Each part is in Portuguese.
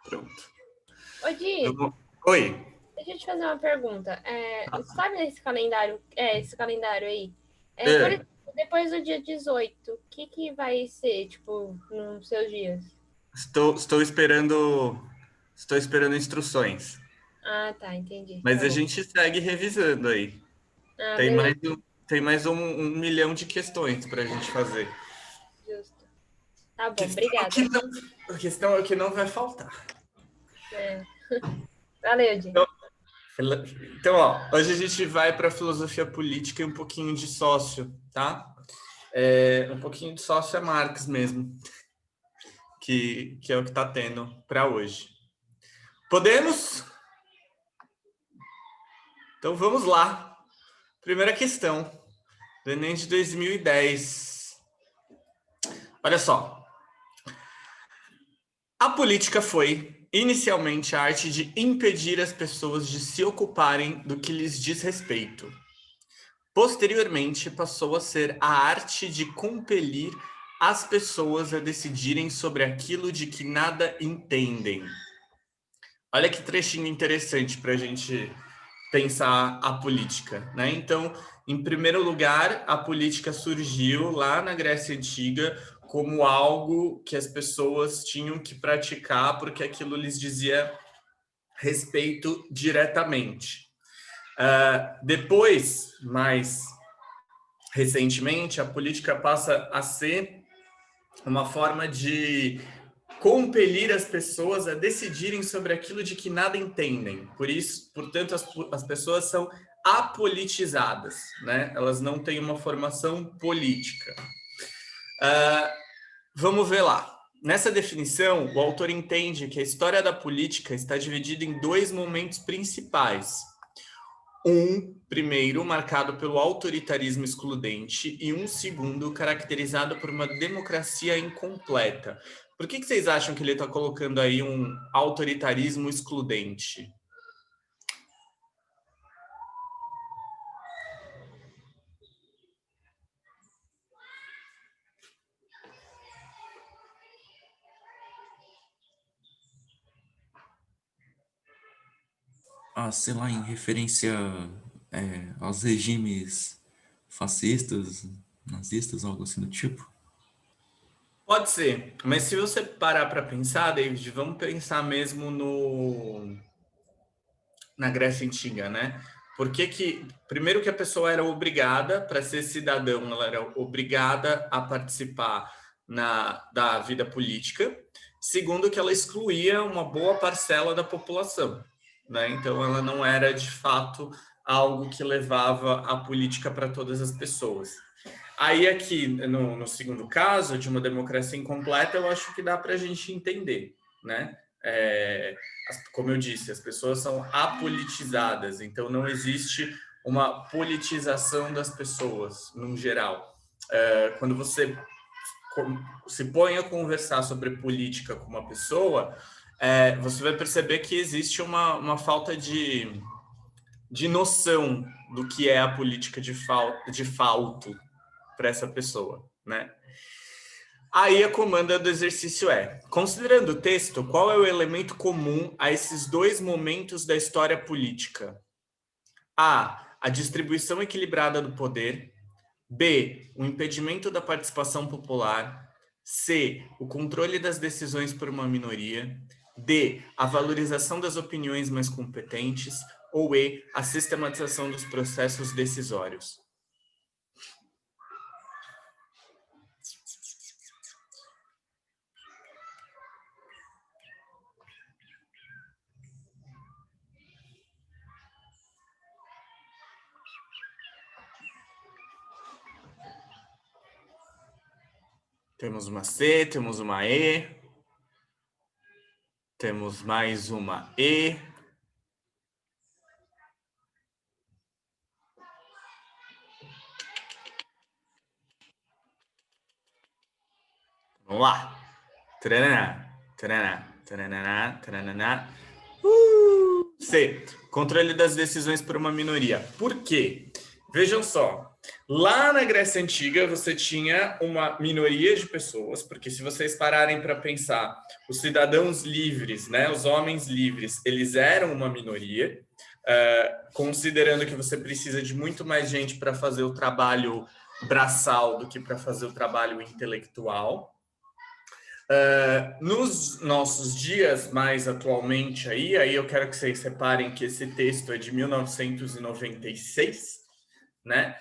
Pronto. Ô, Di, Oi. deixa eu te fazer uma pergunta. Sabe esse calendário aí? Por É, exemplo, depois do dia 18, o que vai ser, tipo, nos seus dias? estou esperando instruções. Ah, tá, entendi. Mas Tá a bom. gente segue revisando aí. Ah, Tem mais, beleza, tem mais um milhão de questões para a gente fazer. justo. Tá bom, Questão é que obrigada. não, a questão é que não vai faltar. É, valeu, Di. Então, ó, hoje a gente vai para filosofia política e um pouquinho de sócio, tá? Um pouquinho de sócio é Marx mesmo, que é o que está tendo para hoje. Podemos? Então vamos lá. Primeira questão do Enem de 2010. Olha só. A política foi, inicialmente, a arte de impedir as pessoas de se ocuparem do que lhes diz respeito. Posteriormente, passou a ser a arte de compelir as pessoas a decidirem sobre aquilo de que nada entendem. Olha que trechinho interessante para a gente pensar a política, né? Então, em primeiro lugar, a política surgiu lá na Grécia Antiga como algo que as pessoas tinham que praticar porque aquilo lhes dizia respeito diretamente. Depois, mais recentemente, a política passa a ser uma forma de compelir as pessoas a decidirem sobre aquilo de que nada entendem. Por isso, portanto, as pessoas são apolitizadas, né? Elas não têm uma formação política. Vamos ver lá. Nessa definição, o autor entende que a história da política está dividida em dois momentos principais. Primeiro, marcado pelo autoritarismo excludente, e segundo, caracterizado por uma democracia incompleta. Por que vocês acham que ele está colocando aí um autoritarismo excludente? Sei lá, em referência aos regimes fascistas, nazistas, algo assim do tipo. Pode ser, mas se você parar para pensar, David, vamos pensar mesmo na Grécia Antiga, né? Primeiro que a pessoa era obrigada, para ser cidadão, ela era obrigada a participar da vida política. Segundo, que ela excluía uma boa parcela da população, né? Então, ela não era, de fato, algo que levava a política para todas as pessoas. Aí, aqui, no segundo caso, de uma democracia incompleta, eu acho que dá para a gente entender, né? Como eu disse, as pessoas são apolitizadas, então não existe uma politização das pessoas, no geral. Quando você se põe a conversar sobre política com uma pessoa, você vai perceber que existe uma falta de noção do que é a política de fato para essa pessoa, né? Aí a comanda do exercício é: considerando o texto, qual é o elemento comum a esses dois momentos da história política? A distribuição equilibrada do poder. B, o impedimento da participação popular. C, o controle das decisões por uma minoria. D, a valorização das opiniões mais competentes. Ou E, a sistematização dos processos decisórios. Temos uma C, temos uma E. Temos mais uma E. Vamos lá. Taraná, taraná, taraná, taraná. C. Controle das decisões por uma minoria. Por quê? Vejam só, lá na Grécia Antiga você tinha uma minoria de pessoas, porque se vocês pararem para pensar, os cidadãos livres, né, os homens livres, eles eram uma minoria, considerando que você precisa de muito mais gente para fazer o trabalho braçal do que para fazer o trabalho intelectual. Nos nossos dias, mais atualmente aí eu quero que vocês reparem que esse texto é de 1996, né?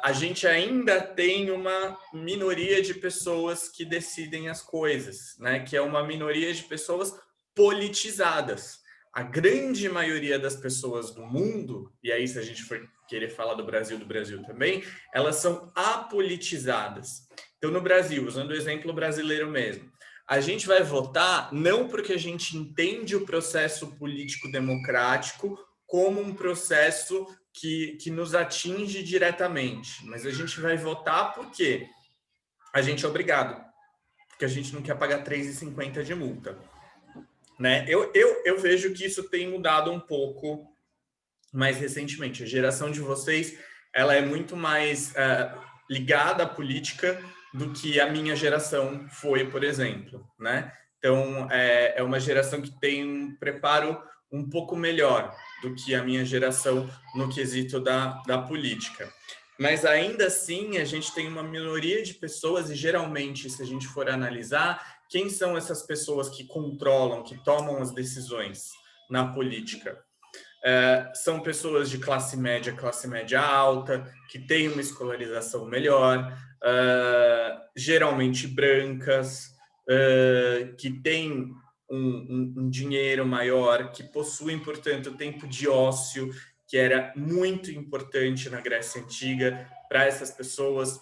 A gente ainda tem uma minoria de pessoas que decidem as coisas, né? Que é uma minoria de pessoas politizadas. A grande maioria das pessoas do mundo, e aí se a gente for querer falar do Brasil também, elas são apolitizadas. Então, no Brasil, usando o exemplo brasileiro mesmo, a gente vai votar não porque a gente entende o processo político democrático como um processo que nos atinge diretamente, mas a gente vai votar porque a gente é obrigado, porque a gente não quer pagar R$3,50 de multa. Né? Eu vejo que isso tem mudado um pouco mais recentemente. A geração de vocês ela é muito mais ligada à política do que a minha geração foi, por exemplo. Né? Então, é uma geração que tem um preparo um pouco melhor do que a minha geração no quesito da política. Mas ainda assim, a gente tem uma minoria de pessoas e geralmente, se a gente for analisar, quem são essas pessoas que controlam, que tomam as decisões na política? São pessoas de classe média alta, que têm uma escolarização melhor, geralmente brancas, que têm um dinheiro maior, que possuem, portanto, tempo de ócio, que era muito importante na Grécia Antiga para essas pessoas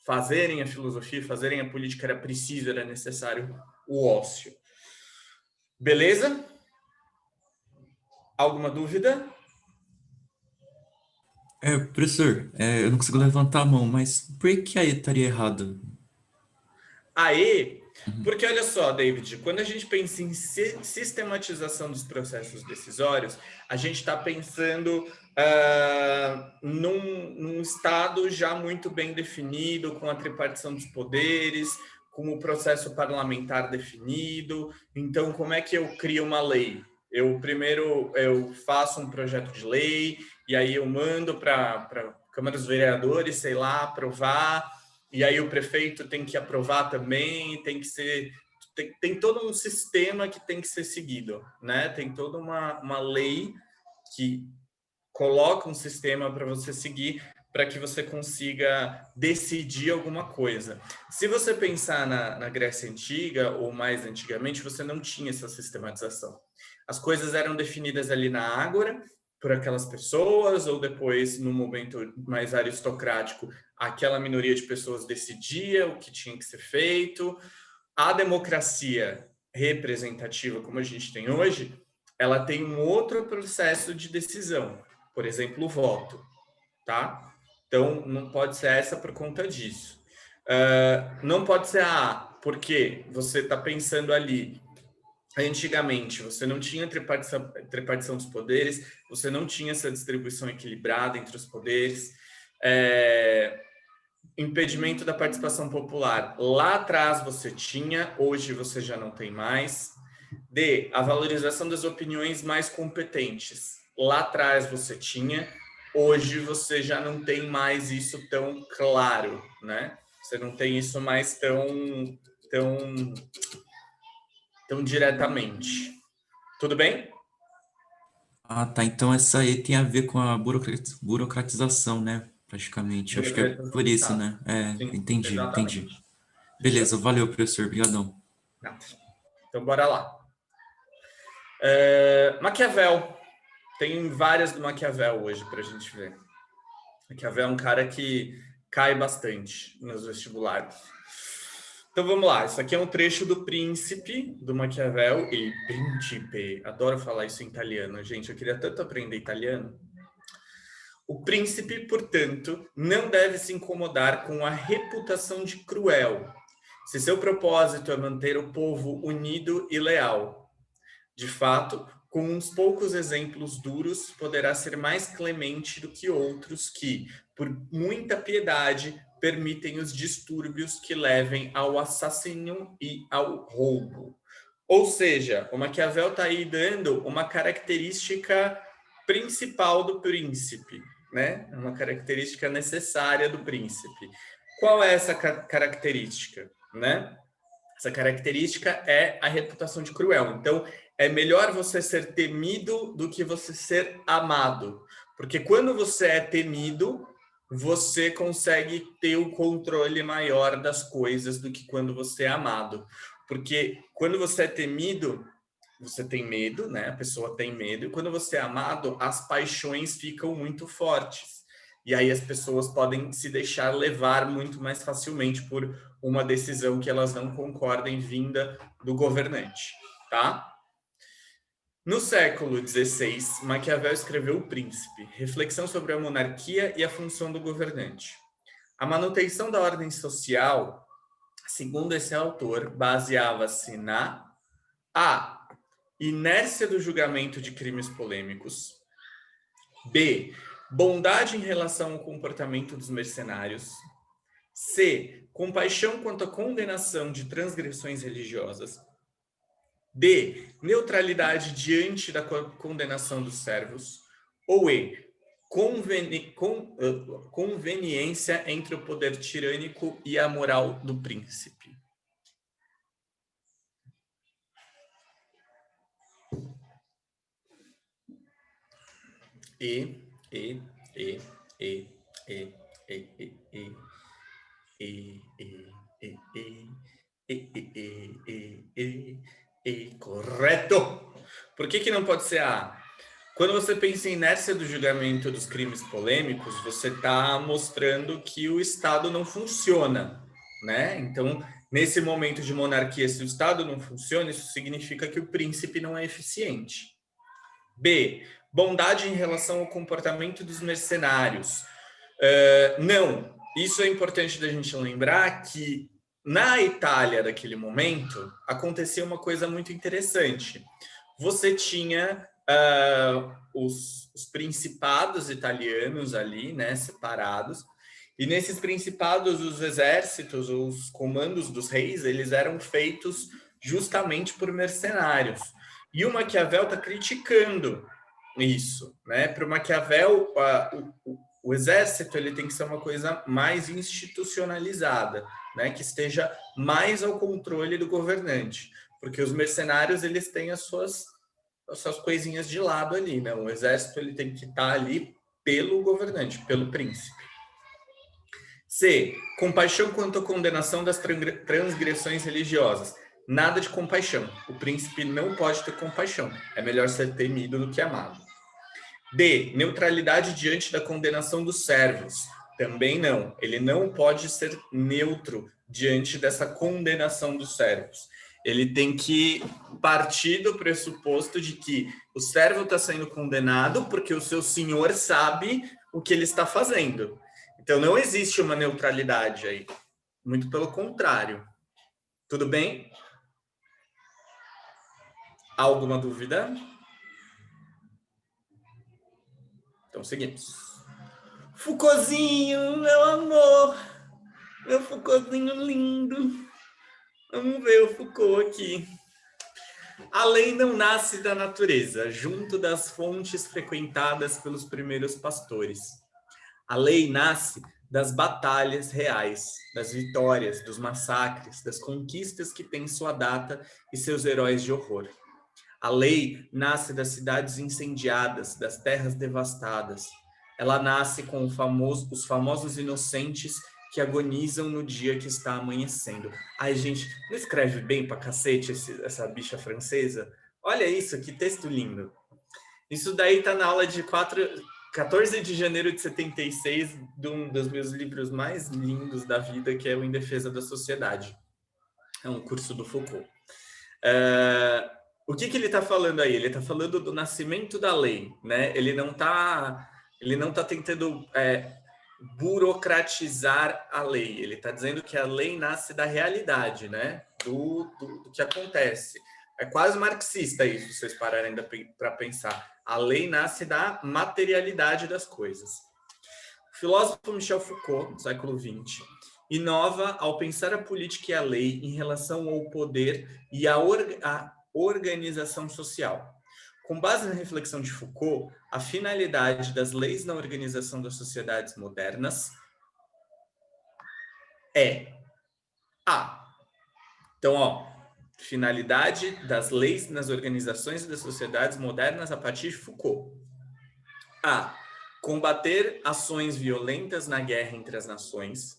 fazerem a filosofia, fazerem a política, era preciso, era necessário o ócio. Beleza? Alguma dúvida? Professor, eu não consigo levantar a mão, mas por que aí estaria errado? Aí, porque olha só, David, quando a gente pensa em sistematização dos processos decisórios, a gente está pensando num Estado já muito bem definido, com a tripartição dos poderes, com o processo parlamentar definido. Então, como é que eu crio uma lei? Primeiro eu faço um projeto de lei, e aí eu mando para a Câmara dos Vereadores, sei lá, aprovar, e aí o prefeito tem que aprovar também, tem todo um sistema que tem que ser seguido, né? Tem toda uma lei que coloca um sistema para você seguir, para que você consiga decidir alguma coisa. Se você pensar na Grécia Antiga, ou mais antigamente, você não tinha essa sistematização. As coisas eram definidas ali na ágora, por aquelas pessoas, ou depois, no momento mais aristocrático, aquela minoria de pessoas decidia o que tinha que ser feito. A democracia representativa, como a gente tem hoje, ela tem um outro processo de decisão, por exemplo, o voto, tá? Então, não pode ser essa por conta disso. Não pode ser porque você está pensando ali. Antigamente, você não tinha tripartição dos poderes, você não tinha essa distribuição equilibrada entre os poderes, impedimento da participação popular. Lá atrás você tinha, hoje você já não tem mais. A valorização das opiniões mais competentes. Lá atrás você tinha, hoje você já não tem mais isso tão claro, né? Você não tem isso mais tão diretamente. Tudo bem? Ah, tá. Então essa aí tem a ver com a burocratização, né? Praticamente. Acho que é por isso, né? Sim, Entendi. exatamente. Beleza, valeu, professor. Obrigadão. Então, bora lá. Maquiavel. Tem várias do Maquiavel hoje para a gente ver. Maquiavel é um cara que cai bastante nos vestibulares. Então vamos lá, isso aqui é um trecho do Príncipe, do Maquiavel, e Príncipe, adoro falar isso em italiano, gente, eu queria tanto aprender italiano. O príncipe, portanto, não deve se incomodar com a reputação de cruel, se seu propósito é manter o povo unido e leal. De fato, com uns poucos exemplos duros, poderá ser mais clemente do que outros que, por muita piedade, permitem os distúrbios que levem ao assassínio e ao roubo. Ou seja, o Maquiavel está aí dando uma característica principal do príncipe, né? Uma característica necessária do príncipe. Qual é essa característica, né? Essa característica é a reputação de cruel. Então, é melhor você ser temido do que você ser amado. Porque quando você é temido, você consegue ter o controle maior das coisas do que quando você é amado. Porque quando você é temido, você tem medo, né? A pessoa tem medo. E quando você é amado, as paixões ficam muito fortes. E aí as pessoas podem se deixar levar muito mais facilmente por uma decisão que elas não concordem vinda do governante, tá? No século XVI, Maquiavel escreveu O Príncipe, reflexão sobre a monarquia e a função do governante. A manutenção da ordem social, segundo esse autor, baseava-se na A. Inércia do julgamento de crimes polêmicos. B. Bondade em relação ao comportamento dos mercenários. C. Compaixão quanto à condenação de transgressões religiosas. D. Neutralidade diante da condenação dos servos. Ou E. Conveniência entre o poder tirânico e a moral do príncipe. Correto! Por que não pode ser A? Quando você pensa em inércia do julgamento dos crimes polêmicos, você está mostrando que o Estado não funciona, né? Então, nesse momento de monarquia, se o Estado não funciona, isso significa que o príncipe não é eficiente. B. Bondade em relação ao comportamento dos mercenários. Não, isso é importante da gente lembrar que na Itália daquele momento acontecia uma coisa muito interessante. Você tinha os principados italianos ali, né, separados, e nesses principados os exércitos, os comandos dos reis, eles eram feitos justamente por mercenários. E o Maquiavel está criticando isso, né? Para o Maquiavel, o exército ele tem que ser uma coisa mais institucionalizada, né? Que esteja mais ao controle do governante, porque os mercenários eles têm as suas coisinhas de lado ali, né? O exército ele tem que estar ali pelo governante, pelo príncipe. C. Compaixão quanto à condenação das transgressões religiosas. Nada de compaixão. O príncipe não pode ter compaixão. É melhor ser temido do que amado. D. Neutralidade diante da condenação dos servos. Também não. Ele não pode ser neutro diante dessa condenação dos servos. Ele tem que partir do pressuposto de que o servo está sendo condenado porque o seu senhor sabe o que ele está fazendo. Então, não existe uma neutralidade aí. Muito pelo contrário. Tudo bem? Alguma dúvida? Então, seguimos. Foucaultzinho, meu amor. Meu Foucaultzinho lindo. Vamos ver o Foucault aqui. A lei não nasce da natureza, junto das fontes frequentadas pelos primeiros pastores. A lei nasce das batalhas reais, das vitórias, dos massacres, das conquistas que têm sua data e seus heróis de horror. A lei nasce das cidades incendiadas, das terras devastadas. Ela nasce com os famosos inocentes que agonizam no dia que está amanhecendo. Ai, gente, não escreve bem pra cacete essa bicha francesa? Olha isso, que texto lindo. Isso daí tá na aula de 14 de janeiro de 76, de um dos meus livros mais lindos da vida, que é o Em Defesa da Sociedade. É um curso do Foucault. O que ele está falando aí? Ele está falando do nascimento da lei, né? Ele não tá tentando burocratizar a lei. Ele está dizendo que a lei nasce da realidade, né? Do que acontece. É quase marxista isso, se vocês pararem para pensar. A lei nasce da materialidade das coisas. O filósofo Michel Foucault, no século XX, inova ao pensar a política e a lei em relação ao poder e à organização social. Com base na reflexão de Foucault, a finalidade das leis na organização das sociedades modernas é a. Então, finalidade das leis nas organizações das sociedades modernas a partir de Foucault. A. Combater ações violentas na guerra entre as nações.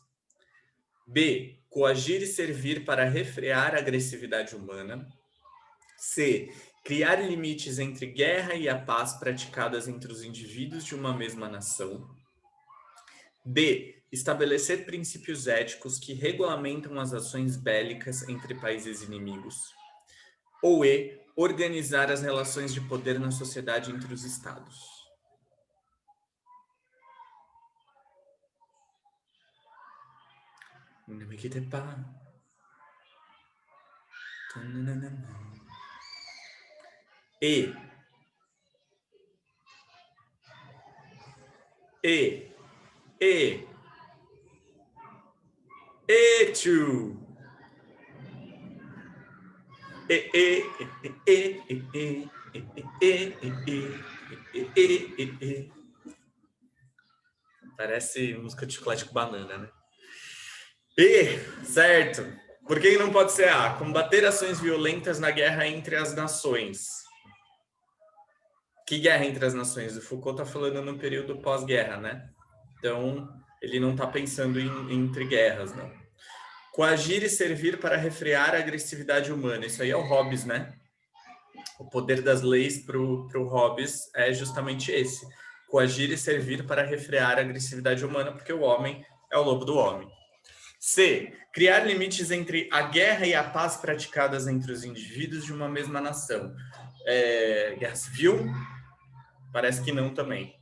B. Coagir e servir para refrear a agressividade humana. C. Criar limites entre guerra e a paz praticadas entre os indivíduos de uma mesma nação. D. Estabelecer princípios éticos que regulamentam as ações bélicas entre países inimigos. Ou E. Organizar as relações de poder na sociedade entre os estados. Ne me quittez pas. E. Tchu. Parece música de chiclete com banana, né? E, certo. Por que não pode ser A? Combater ações violentas na guerra entre as nações. Que guerra entre as nações? O Foucault está falando no período pós-guerra, né? Então, ele não está pensando entre guerras, não. Coagir e servir para refrear a agressividade humana. Isso aí é o Hobbes, né? O poder das leis para o Hobbes é justamente esse. Coagir e servir para refrear a agressividade humana, porque o homem é o lobo do homem. C. Criar limites entre a guerra e a paz praticadas entre os indivíduos de uma mesma nação. Guerra civil? Parece que não também.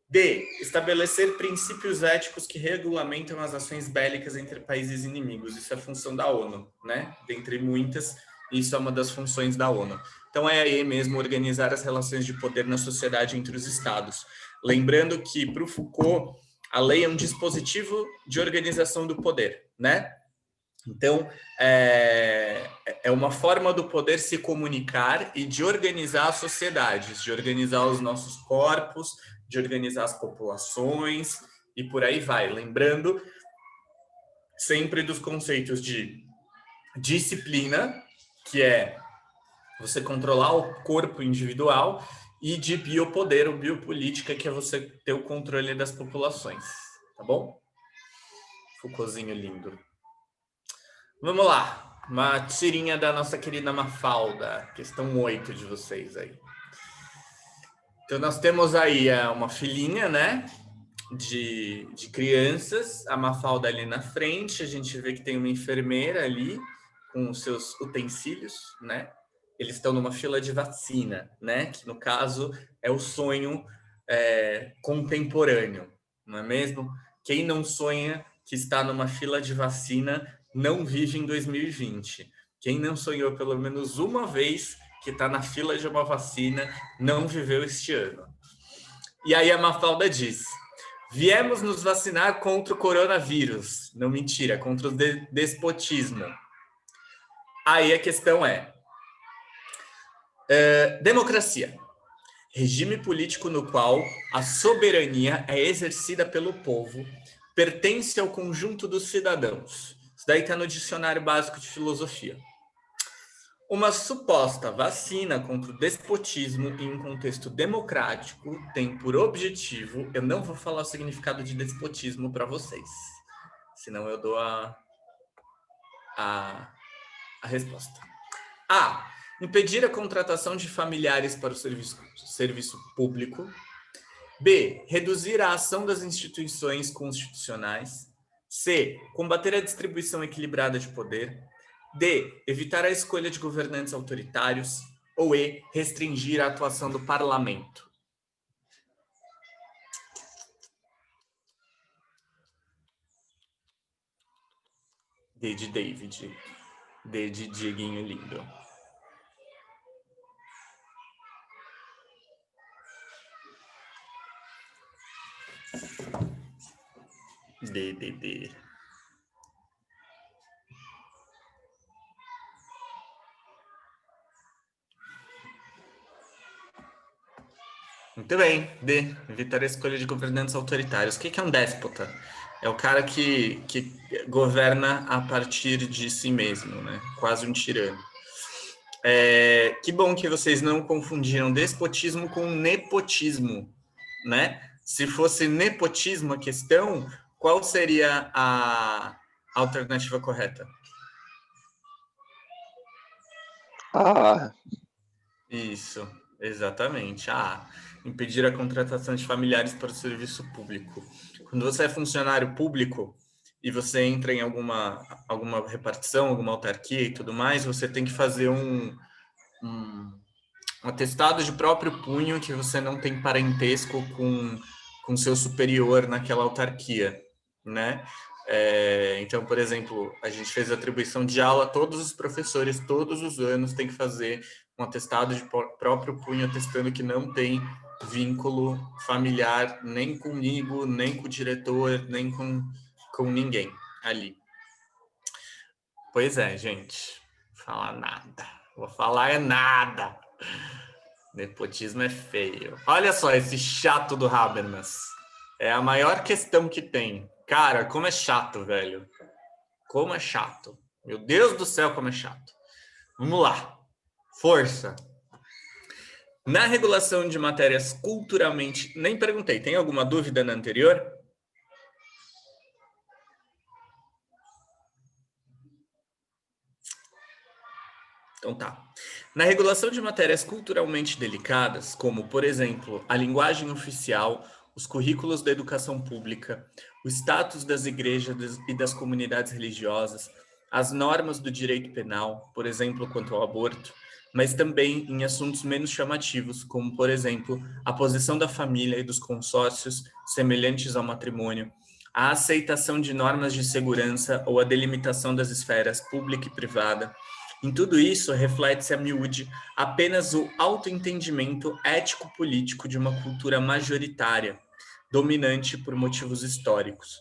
D. Estabelecer princípios éticos que regulamentam as ações bélicas entre países inimigos. Isso é função da ONU, né? Dentre muitas, isso é uma das funções da ONU. Então é aí mesmo organizar as relações de poder na sociedade entre os estados. Lembrando que, para o Foucault, a lei é um dispositivo de organização do poder, né? Então, é uma forma do poder se comunicar e de organizar as sociedades, de organizar os nossos corpos, de organizar as populações e por aí vai. Lembrando sempre dos conceitos de disciplina, que é você controlar o corpo individual, e de biopoder, ou biopolítica, que é você ter o controle das populações. Tá bom? Foucaultzinho lindo. Vamos lá, uma tirinha da nossa querida Mafalda, questão 8 de vocês aí. Então, nós temos aí uma filhinha, né, de crianças, a Mafalda ali na frente, a gente vê que tem uma enfermeira ali com os seus utensílios, né, eles estão numa fila de vacina, né, que no caso é o sonho contemporâneo, não é mesmo? Quem não sonha que está numa fila de vacina não vive em 2020. Quem não sonhou pelo menos uma vez que está na fila de uma vacina não viveu este ano. E aí a Mafalda diz: viemos nos vacinar contra o coronavírus. Não, mentira, contra o despotismo. Aí a questão é democracia. Regime político no qual a soberania é exercida pelo povo, pertence ao conjunto dos cidadãos. Isso daí está no dicionário básico de filosofia. Uma suposta vacina contra o despotismo em um contexto democrático tem por objetivo... Eu não vou falar o significado de despotismo para vocês, senão eu dou a resposta. A. Impedir a contratação de familiares para o serviço público. B. Reduzir a ação das instituições constitucionais. C. Combater a distribuição equilibrada de poder. D. Evitar a escolha de governantes autoritários. Ou E. Restringir a atuação do parlamento. D de David. D de Dieguinho lindo. D. Muito bem, D. Evitar a escolha de governantes autoritários. O que é um déspota? É o cara que governa a partir de si mesmo, né? Quase um tirano. Que bom que vocês não confundiram despotismo com nepotismo, né? Se fosse nepotismo a questão, qual seria a alternativa correta? Isso, exatamente. Impedir a contratação de familiares para o serviço público. Quando você é funcionário público e você entra em alguma repartição, alguma autarquia e tudo mais, você tem que fazer um atestado de próprio punho que você não tem parentesco com seu superior naquela autarquia, né? Então, por exemplo, a gente fez atribuição de aula, todos os professores, todos os anos, têm que fazer um atestado de próprio punho, atestando que não tem vínculo familiar nem comigo, nem com o diretor, nem com ninguém ali. Pois é, gente. Falar nada. Vou falar nada. Nepotismo é feio. Olha só esse chato do Habermas. É a maior questão que tem. Cara, como é chato, velho. Como é chato. Meu Deus do céu, como é chato. Vamos lá. Força. Na regulação de matérias culturalmente... Nem perguntei, tem alguma dúvida na anterior? Então tá. Na regulação de matérias culturalmente delicadas, como, por exemplo, a linguagem oficial, os currículos da educação pública, o status das igrejas e das comunidades religiosas, as normas do direito penal, por exemplo, quanto ao aborto, mas também em assuntos menos chamativos, como, por exemplo, a posição da família e dos consórcios semelhantes ao matrimônio, a aceitação de normas de segurança ou a delimitação das esferas pública e privada. Em tudo isso, reflete-se a miúde apenas o autoentendimento ético-político de uma cultura majoritária, dominante por motivos históricos.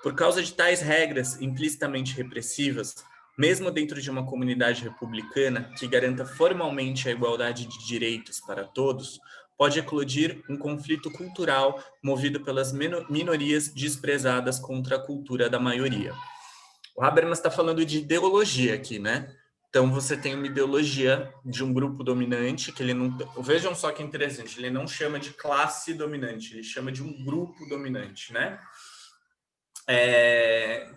Por causa de tais regras implicitamente repressivas, mesmo dentro de uma comunidade republicana que garanta formalmente a igualdade de direitos para todos, pode eclodir um conflito cultural movido pelas minorias desprezadas contra a cultura da maioria. O Habermas está falando de ideologia aqui, né? Então, você tem uma ideologia de um grupo dominante, que ele não... Vejam só que interessante, ele não chama de classe dominante, ele chama de um grupo dominante, né?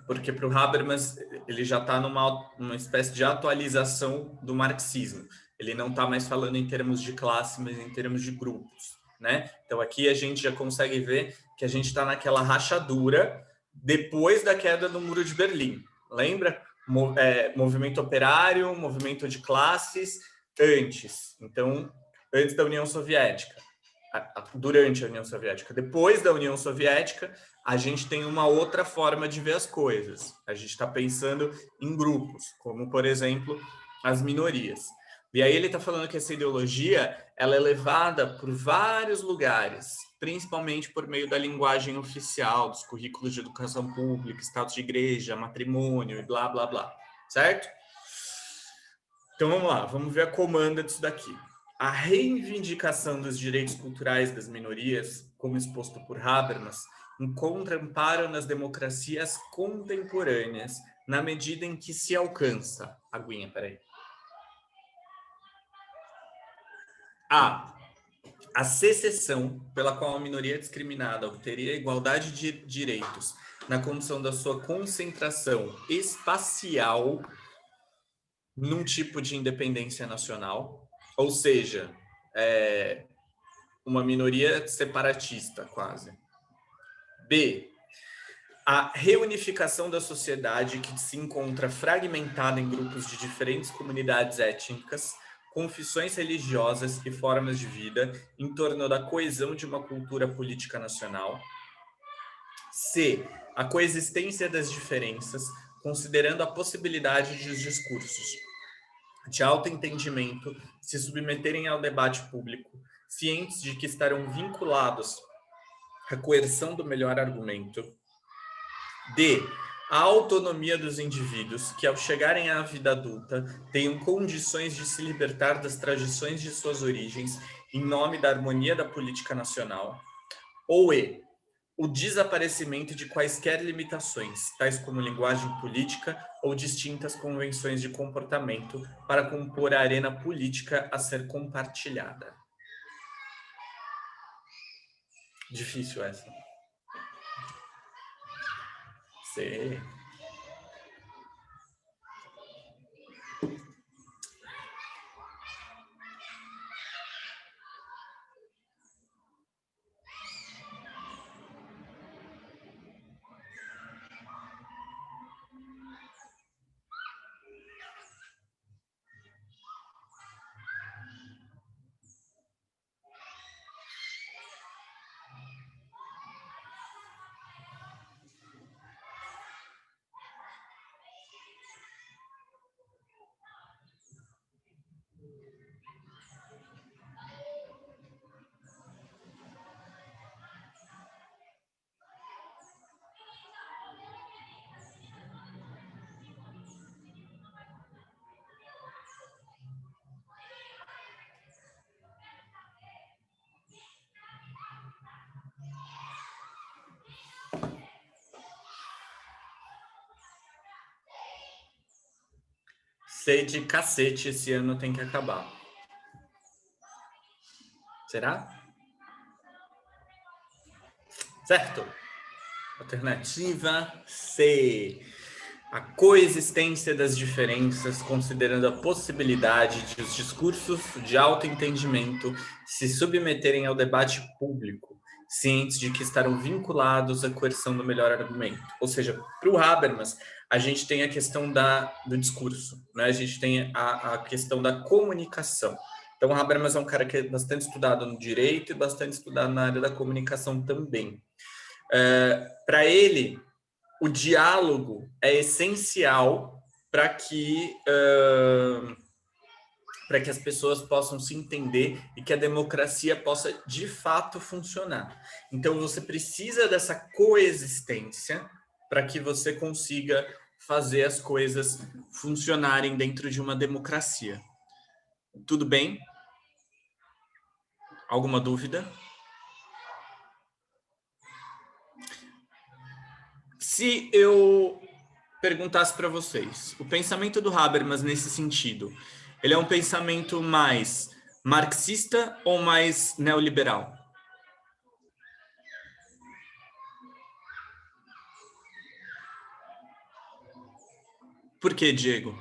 Porque para o Habermas, ele já está numa espécie de atualização do marxismo. Ele não está mais falando em termos de classe, mas em termos de grupos, né? Então, aqui a gente já consegue ver que a gente está naquela rachadura depois da queda do Muro de Berlim. Lembra? Movimento operário, movimento de classes, antes. Então, antes da União Soviética, durante a União Soviética. Depois da União Soviética, a gente tem uma outra forma de ver as coisas. A gente está pensando em grupos, como, por exemplo, as minorias. E aí ele está falando que essa ideologia ela é levada por vários lugares, principalmente por meio da linguagem oficial, dos currículos de educação pública, status de igreja, matrimônio e blá, blá, blá. Certo? Então vamos lá, vamos ver a comanda disso daqui. A reivindicação dos direitos culturais das minorias, como exposto por Habermas, encontra amparo nas democracias contemporâneas, na medida em que se alcança... Aguinha, peraí. A secessão pela qual a minoria discriminada obteria igualdade de direitos na condição da sua concentração espacial num tipo de independência nacional, ou seja, uma minoria separatista, quase. B, a reunificação da sociedade que se encontra fragmentada em grupos de diferentes comunidades étnicas, confissões religiosas e formas de vida em torno da coesão de uma cultura política nacional. C, a coexistência das diferenças, considerando a possibilidade de os discursos de autoentendimento se submeterem ao debate público, cientes de que estarão vinculados à coerção do melhor argumento. D. A autonomia dos indivíduos que, ao chegarem à vida adulta, tenham condições de se libertar das tradições de suas origens em nome da harmonia da política nacional. Ou E. O desaparecimento de quaisquer limitações, tais como linguagem política ou distintas convenções de comportamento, para compor a arena política a ser compartilhada. Difícil essa. C. C de cacete, esse ano tem que acabar. Será? Certo. Alternativa C. A coexistência das diferenças, considerando a possibilidade de os discursos de autoentendimento se submeterem ao debate público, cientes de que estarão vinculados à coerção do melhor argumento. Ou seja, para o Habermas, a gente tem a questão do discurso, né? A gente tem a questão da comunicação. Então, o Habermas é um cara que é bastante estudado no direito e bastante estudado na área da comunicação também. Para ele, o diálogo é essencial para que as pessoas possam se entender e que a democracia possa, de fato, funcionar. Então, você precisa dessa coexistência para que você consiga fazer as coisas funcionarem dentro de uma democracia. Tudo bem? Alguma dúvida? Se eu perguntasse para vocês, o pensamento do Habermas nesse sentido, ele é um pensamento mais marxista ou mais neoliberal? Por que, Diego?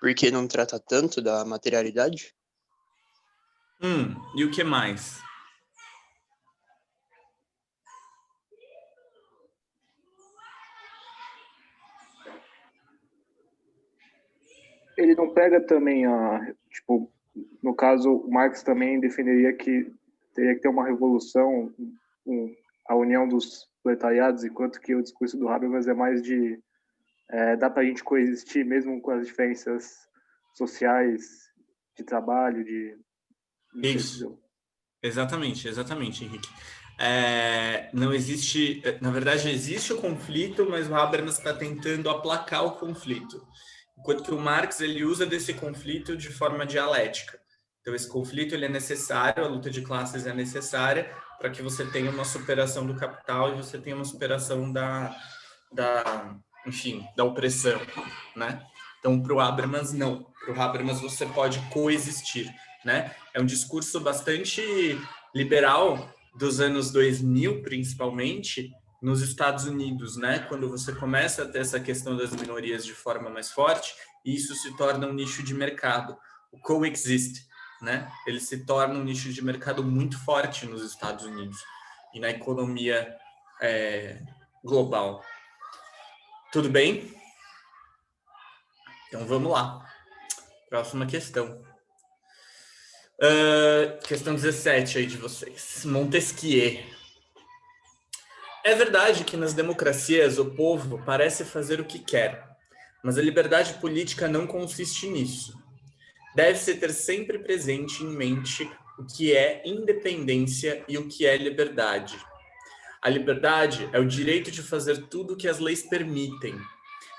Porque não trata tanto da materialidade? E o que mais? Ele não pega também tipo, no caso, o Marx também defenderia que teria que ter uma revolução, a união dos proletariados, enquanto que o discurso do Habermas é mais de dá para a gente coexistir mesmo com as diferenças sociais, de trabalho, de... Isso. Exatamente, Henrique. Não existe, na verdade, existe o conflito, mas o Habermas está tentando aplacar o conflito, enquanto que o Marx ele usa desse conflito de forma dialética. Então, esse conflito ele é necessário, a luta de classes é necessária para que você tenha uma superação do capital e você tenha uma superação da opressão, né? Então, para o Habermas, não. Para o Habermas, você pode coexistir, né? É um discurso bastante liberal dos anos 2000, principalmente, nos Estados Unidos, né? Quando você começa a ter essa questão das minorias de forma mais forte, isso se torna um nicho de mercado, o coexist, né? Ele se torna um nicho de mercado muito forte nos Estados Unidos e na economia global. Tudo bem? Então vamos lá. Próxima questão. Questão 17 aí de vocês. Montesquieu. É verdade que nas democracias o povo parece fazer o que quer, Mas a liberdade política não consiste nisso. Deve-se ter sempre presente em mente o que é independência e o que é liberdade. A liberdade é o direito de fazer tudo o que as leis permitem.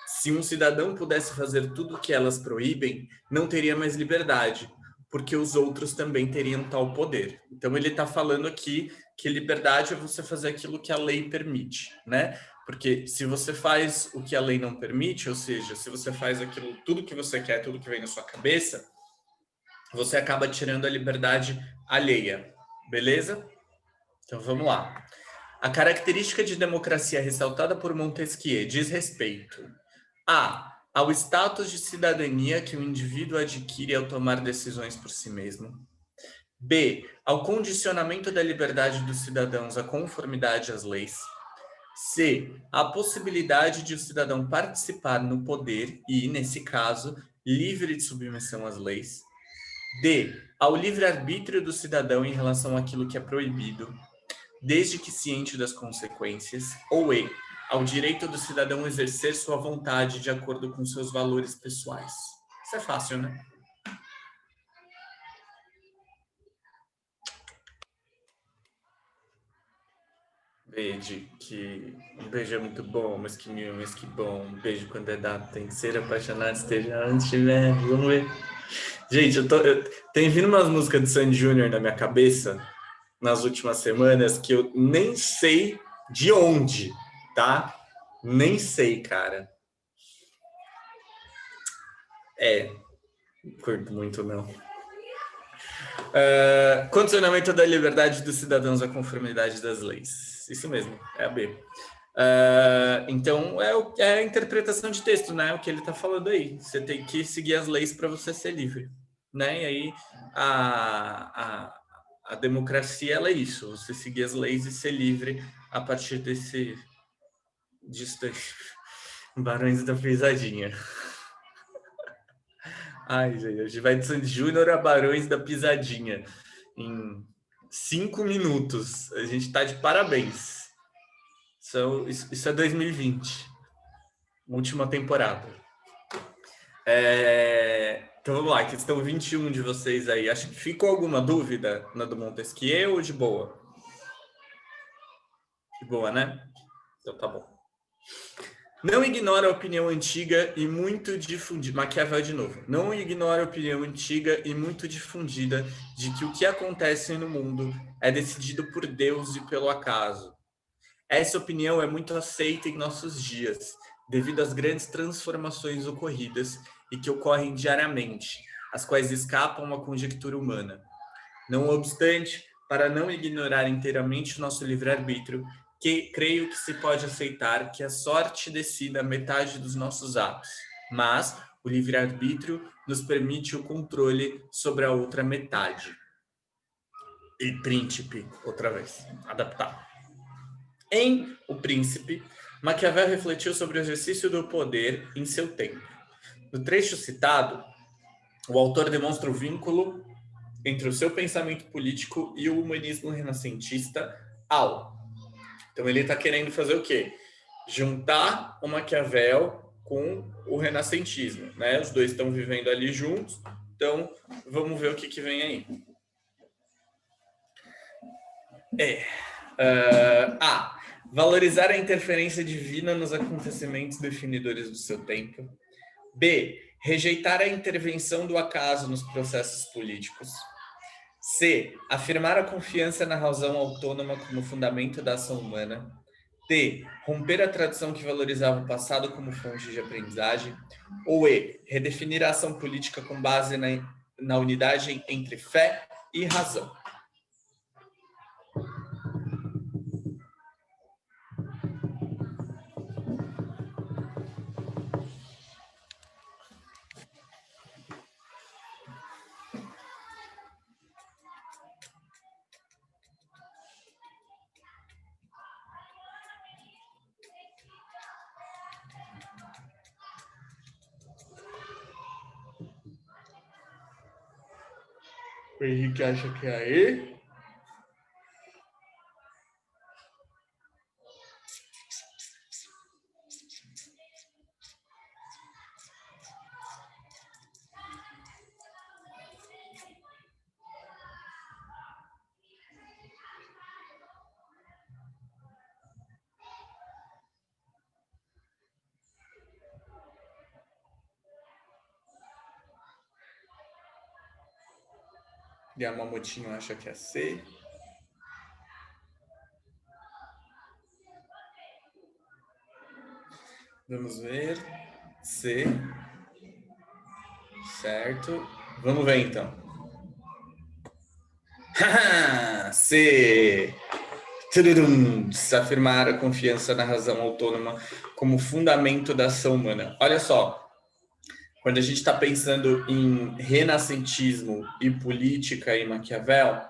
Se um cidadão pudesse fazer tudo o que elas proíbem, não teria mais liberdade, porque os outros também teriam tal poder. Então ele está falando aqui que liberdade é você fazer aquilo que a lei permite, né? Porque se você faz o que a lei não permite, ou seja, se você faz aquilo, tudo que você quer, tudo que vem na sua cabeça, você acaba tirando a liberdade alheia, beleza? Então vamos lá. A característica de democracia ressaltada por Montesquieu diz respeito a. Ao status de cidadania que o indivíduo adquire ao tomar decisões por si mesmo. B. Ao condicionamento da liberdade dos cidadãos à conformidade às leis. C. A possibilidade de o cidadão participar no poder e, nesse caso, livre de submissão às leis. D. Ao livre-arbítrio do cidadão em relação àquilo que é proibido, desde que ciente das consequências. Ou E. Ao direito do cidadão exercer sua vontade de acordo com seus valores pessoais. Isso é fácil, né? Beijo, que um beijo é muito bom, mas que mil, mas que bom. Um beijo quando é dado, tem que ser apaixonado, esteja onde estiver. Vamos ver. Gente, tem vindo umas músicas de Sandy Júnior na minha cabeça nas últimas semanas que eu nem sei de onde, tá? Nem sei, cara. Não curto muito, não. Condicionamento da liberdade dos cidadãos à conformidade das leis. Isso mesmo, é a B. Então, é a interpretação de texto, né? O que ele está falando aí. Você tem que seguir as leis para você ser livre, né? E aí, a democracia, ela é isso. Você seguir as leis e ser livre a partir disso daí. Barões da Pisadinha. Ai, gente, a gente vai de Sandy Júnior a Barões da Pisadinha em 5 minutos. A gente tá de parabéns. Isso é 2020. Última temporada. Então vamos lá, questão 21 de vocês aí. Acho que ficou alguma dúvida na do Montesquieu ou de boa? De boa, né? Então tá bom. Não ignora a opinião antiga e muito difundida. Maquiavel de novo. Não ignora a opinião antiga e muito difundida de que o que acontece no mundo é decidido por Deus e pelo acaso. Essa opinião é muito aceita em nossos dias, devido às grandes transformações ocorridas e que ocorrem diariamente, as quais escapam à conjectura humana. Não obstante, para não ignorar inteiramente o nosso livre-arbítrio, que creio que se pode aceitar que a sorte decida metade dos nossos atos, mas o livre-arbítrio nos permite o controle sobre a outra metade. E Príncipe, outra vez, adaptar. Em O Príncipe, Maquiavel refletiu sobre o exercício do poder em seu tempo. No trecho citado, o autor demonstra o vínculo entre o seu pensamento político e o humanismo renascentista Então ele está querendo fazer o quê? Juntar o Maquiavel com o renascentismo, né? Os dois estão vivendo ali juntos, então vamos ver o que vem aí. Valorizar a interferência divina nos acontecimentos definidores do seu tempo. B. Rejeitar a intervenção do acaso nos processos políticos. C. Afirmar a confiança na razão autônoma como fundamento da ação humana. D. Romper a tradição que valorizava o passado como fonte de aprendizagem. Ou E. Redefinir a ação política com base na unidade entre fé e razão. O Henrique acha que é E. Yamamotinho acha que é C. Vamos ver. C. Certo. Vamos ver, então. C. Tudurum. Afirmar a confiança na razão autônoma como fundamento da ação humana. Olha só. Quando a gente está pensando em renascentismo e política e Maquiavel,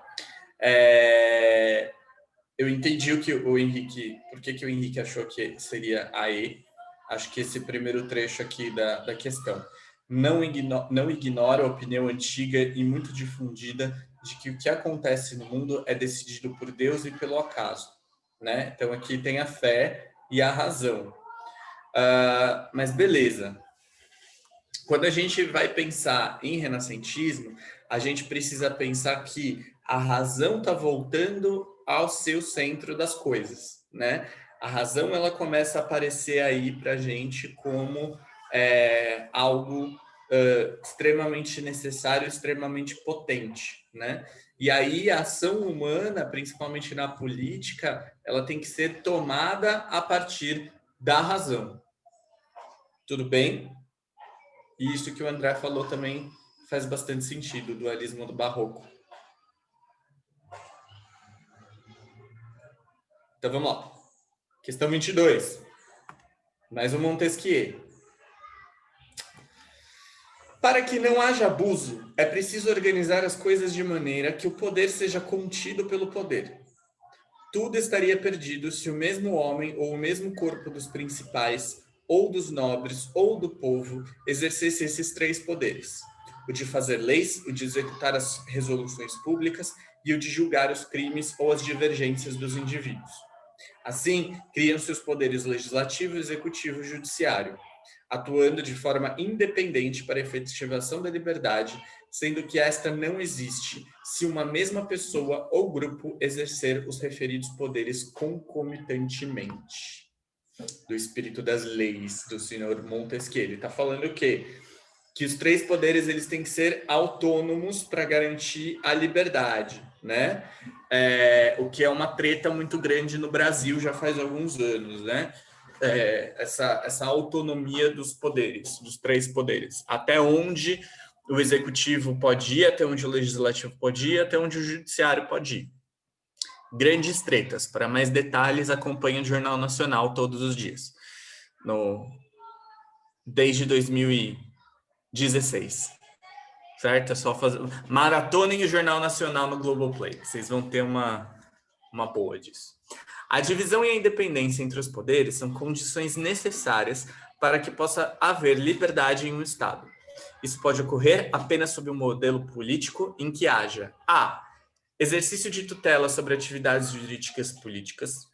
eu entendi o que o Henrique, por que o Henrique achou que seria a E. Acho que esse primeiro trecho aqui da questão. Não ignora a opinião antiga e muito difundida de que o que acontece no mundo é decidido por Deus e pelo acaso, né? Então aqui tem a fé e a razão. Mas beleza. Quando a gente vai pensar em renascentismo, a gente precisa pensar que a razão está voltando ao seu centro das coisas, né? A razão ela começa a aparecer aí para a gente como algo extremamente necessário, extremamente potente, né? E aí a ação humana, principalmente na política, ela tem que ser tomada a partir da razão. Tudo bem? E isso que o André falou também faz bastante sentido, o dualismo do barroco. Então vamos lá. Questão 22. Mais um Montesquieu. Para que não haja abuso, é preciso organizar as coisas de maneira que o poder seja contido pelo poder. Tudo estaria perdido se o mesmo homem ou o mesmo corpo dos principais, ou dos nobres, ou do povo, exercesse esses três poderes: o de fazer leis, o de executar as resoluções públicas e o de julgar os crimes ou as divergências dos indivíduos. Assim, criam-se os poderes legislativo, executivo e judiciário, atuando de forma independente para a efetivação da liberdade, sendo que esta não existe se uma mesma pessoa ou grupo exercer os referidos poderes concomitantemente. Do espírito das leis, do senhor Montesquieu. Ele está falando o quê? Que os três poderes eles têm que ser autônomos para garantir a liberdade, né? O que é uma treta muito grande no Brasil já faz alguns anos, né? Essa autonomia dos poderes, dos três poderes. Até onde o executivo pode ir, até onde o legislativo pode ir, até onde o judiciário pode ir. Grandes tretas. Para mais detalhes, acompanhe o Jornal Nacional todos os dias. Desde 2016. Certo? É só fazer... Maratonem o Jornal Nacional no Globoplay. Vocês vão ter uma boa disso. A divisão e a independência entre os poderes são condições necessárias para que possa haver liberdade em um Estado. Isso pode ocorrer apenas sob um modelo político em que haja a. Exercício de tutela sobre atividades jurídicas políticas.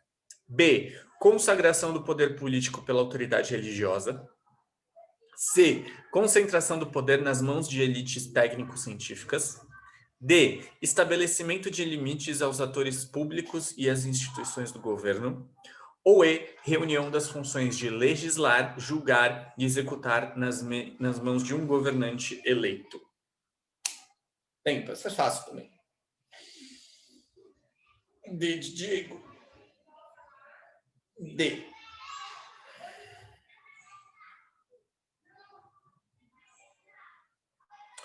B. Consagração do poder político pela autoridade religiosa. C. Concentração do poder nas mãos de elites técnico-científicas. D. Estabelecimento de limites aos atores públicos e às instituições do governo. Ou E. Reunião das funções de legislar, julgar e executar nas mãos de um governante eleito. Bem, isso é fácil também. D de Diego. D.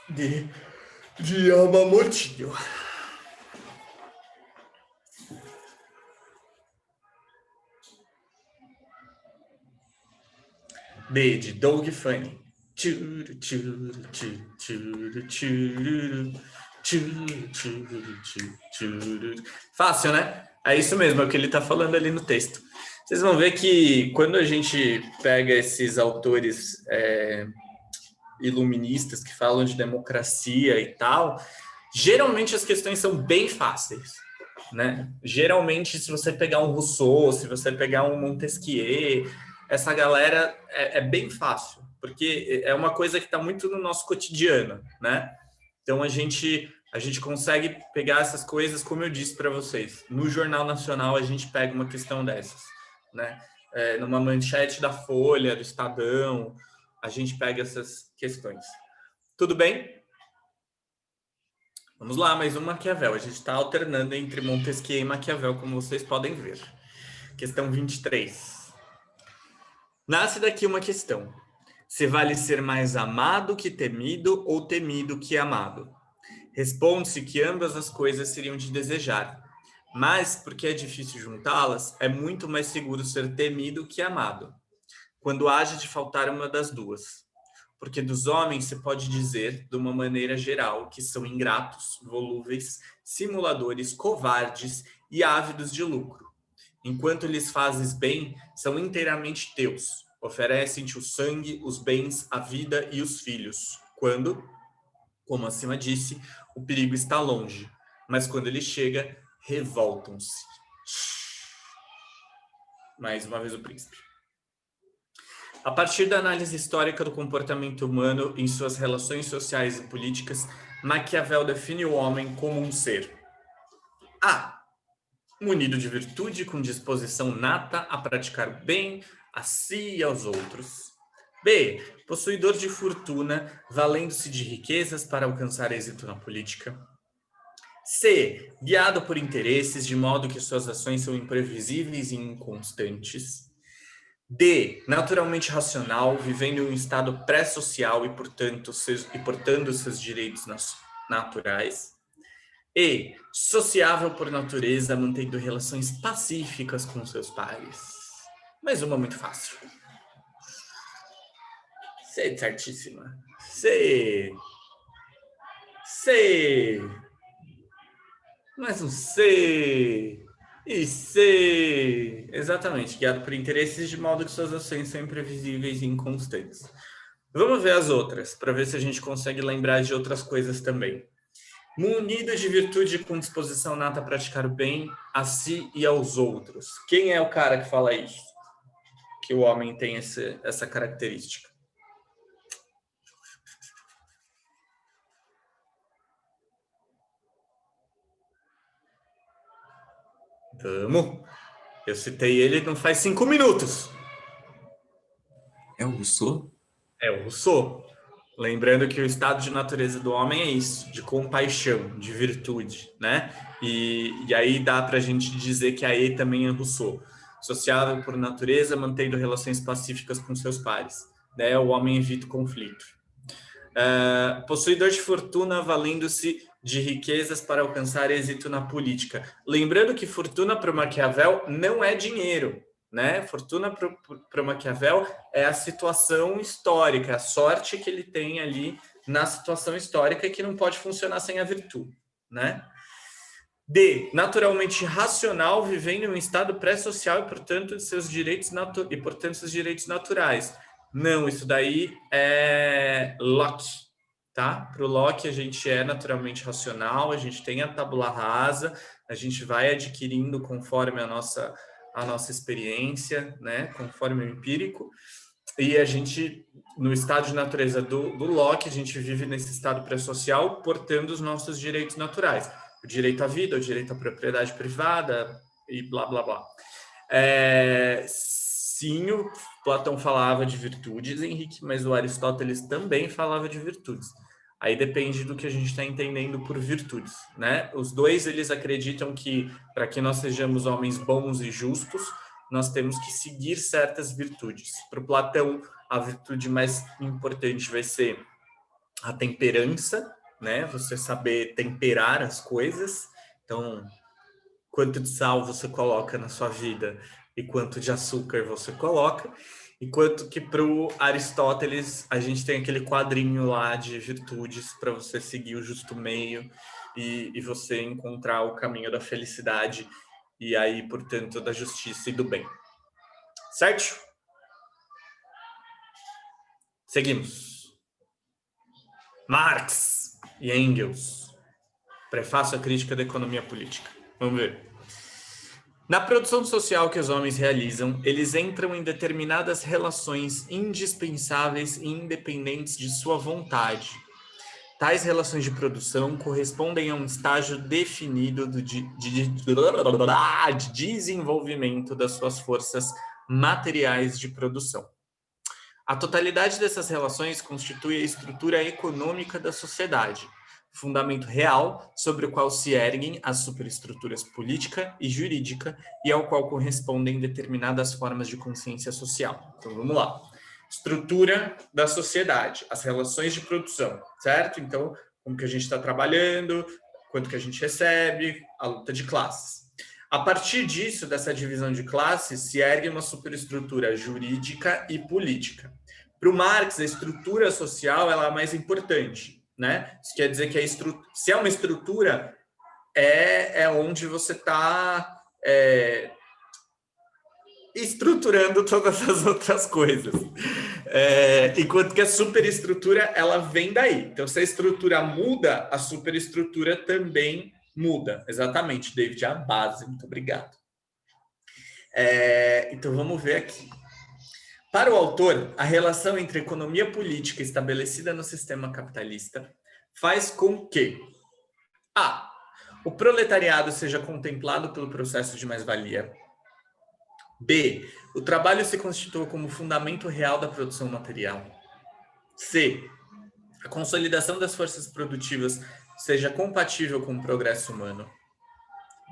D de Yamamotinho. B de Doug Funny. Fácil, né? É isso mesmo, é o que ele está falando ali no texto. Vocês vão ver que quando a gente pega esses autores iluministas que falam de democracia e tal, geralmente as questões são bem fáceis, né? Geralmente, se você pegar um Rousseau, se você pegar um Montesquieu, essa galera é bem fácil, porque é uma coisa que está muito no nosso cotidiano, né? Então, a gente consegue pegar essas coisas, como eu disse para vocês. No Jornal Nacional, a gente pega uma questão dessas, né? Numa manchete da Folha, do Estadão, a gente pega essas questões. Tudo bem? Vamos lá, mais um Maquiavel. A gente está alternando entre Montesquieu e Maquiavel, como vocês podem ver. Questão 23. Nasce daqui uma questão. Se vale ser mais amado que temido ou temido que amado? Responde-se que ambas as coisas seriam de desejar, mas, porque é difícil juntá-las, é muito mais seguro ser temido que amado, quando haja de faltar uma das duas. Porque dos homens se pode dizer, de uma maneira geral, que são ingratos, volúveis, simuladores, covardes e ávidos de lucro. Enquanto lhes fazes bem, são inteiramente teus. Oferecem-te o sangue, os bens, a vida e os filhos. Quando, como acima disse, o perigo está longe. Mas quando ele chega, revoltam-se. Mais uma vez o príncipe. A partir da análise histórica do comportamento humano em suas relações sociais e políticas, Maquiavel define o homem como um ser A. Munido de virtude, com disposição nata a praticar o bem a si e aos outros. B. Possuidor de fortuna, valendo-se de riquezas para alcançar êxito na política. C. Guiado por interesses, de modo que suas ações são imprevisíveis e inconstantes. D. Naturalmente racional, vivendo em um estado pré-social e, portanto, portando seus direitos naturais. E. Sociável por natureza, mantendo relações pacíficas com seus pares. Mais uma muito fácil. C, certíssima. C. Mais um C. E C. Exatamente, guiado por interesses, de modo que suas ações são imprevisíveis e inconstantes. Vamos ver as outras, para ver se a gente consegue lembrar de outras coisas também. Munido de virtude, com disposição nata a praticar o bem a si e aos outros. Quem é o cara que fala isso? Que o homem tem essa característica. Vamos. Eu citei ele não faz 5 minutos. É o Rousseau? É o Rousseau. Lembrando que o estado de natureza do homem é isso, de compaixão, de virtude, né? E aí dá para a gente dizer que a E também é Rousseau. Sociável por natureza, mantendo relações pacíficas com seus pares. Né? O homem evita o conflito. Possuidor de fortuna, valendo-se de riquezas para alcançar êxito na política. Lembrando que fortuna para o Maquiavel não é dinheiro, né? Fortuna para o Maquiavel é a situação histórica, a sorte que ele tem ali na situação histórica e que não pode funcionar sem a virtude, né? D. Naturalmente racional, vivendo em um estado pré-social e, portanto, seus direitos naturais. Não, isso daí é Locke, tá? Para o Locke, a gente é naturalmente racional, a gente tem a tábula rasa, a gente vai adquirindo conforme a nossa experiência, né? Conforme o empírico. E a gente, no estado de natureza do Locke, a gente vive nesse estado pré-social, portando os nossos direitos naturais. O direito à vida, o direito à propriedade privada e blá, blá, blá. Sim, o Platão falava de virtudes, Henrique, mas o Aristóteles também falava de virtudes. Aí depende do que a gente está entendendo por virtudes, né? Os dois, eles acreditam que, para que nós sejamos homens bons e justos, nós temos que seguir certas virtudes. Para o Platão, a virtude mais importante vai ser a temperança, né? Você saber temperar as coisas. Então, quanto de sal você coloca na sua vida e quanto de açúcar você coloca. Enquanto que para o Aristóteles, a gente tem aquele quadrinho lá de virtudes para você seguir o justo meio e você encontrar o caminho da felicidade e aí, portanto, da justiça e do bem. Certo? Seguimos. Marx e Engels. Prefácio à crítica da economia política. Vamos ver. Na produção social que os homens realizam, eles entram em determinadas relações indispensáveis e independentes de sua vontade. Tais relações de produção correspondem a um estágio definido de desenvolvimento das suas forças materiais de produção. A totalidade dessas relações constitui a estrutura econômica da sociedade, fundamento real sobre o qual se erguem as superestruturas política e jurídica e ao qual correspondem determinadas formas de consciência social. Então, vamos lá. Estrutura da sociedade, as relações de produção, certo? Então, como que a gente está trabalhando, quanto que a gente recebe, a luta de classes. A partir disso, dessa divisão de classes, se ergue uma superestrutura jurídica e política. Para o Marx, a estrutura social ela é a mais importante, né? Isso quer dizer que se é uma estrutura, é onde você está estruturando todas as outras coisas. Enquanto que a superestrutura, ela vem daí. Então, se a estrutura muda, a superestrutura também muda. Exatamente, David, a base. Muito obrigado. Então, vamos ver aqui. Para o autor, a relação entre economia política estabelecida no sistema capitalista faz com que a. O proletariado seja contemplado pelo processo de mais-valia. B. O trabalho se constitua como fundamento real da produção material. C. A consolidação das forças produtivas seja compatível com o progresso humano.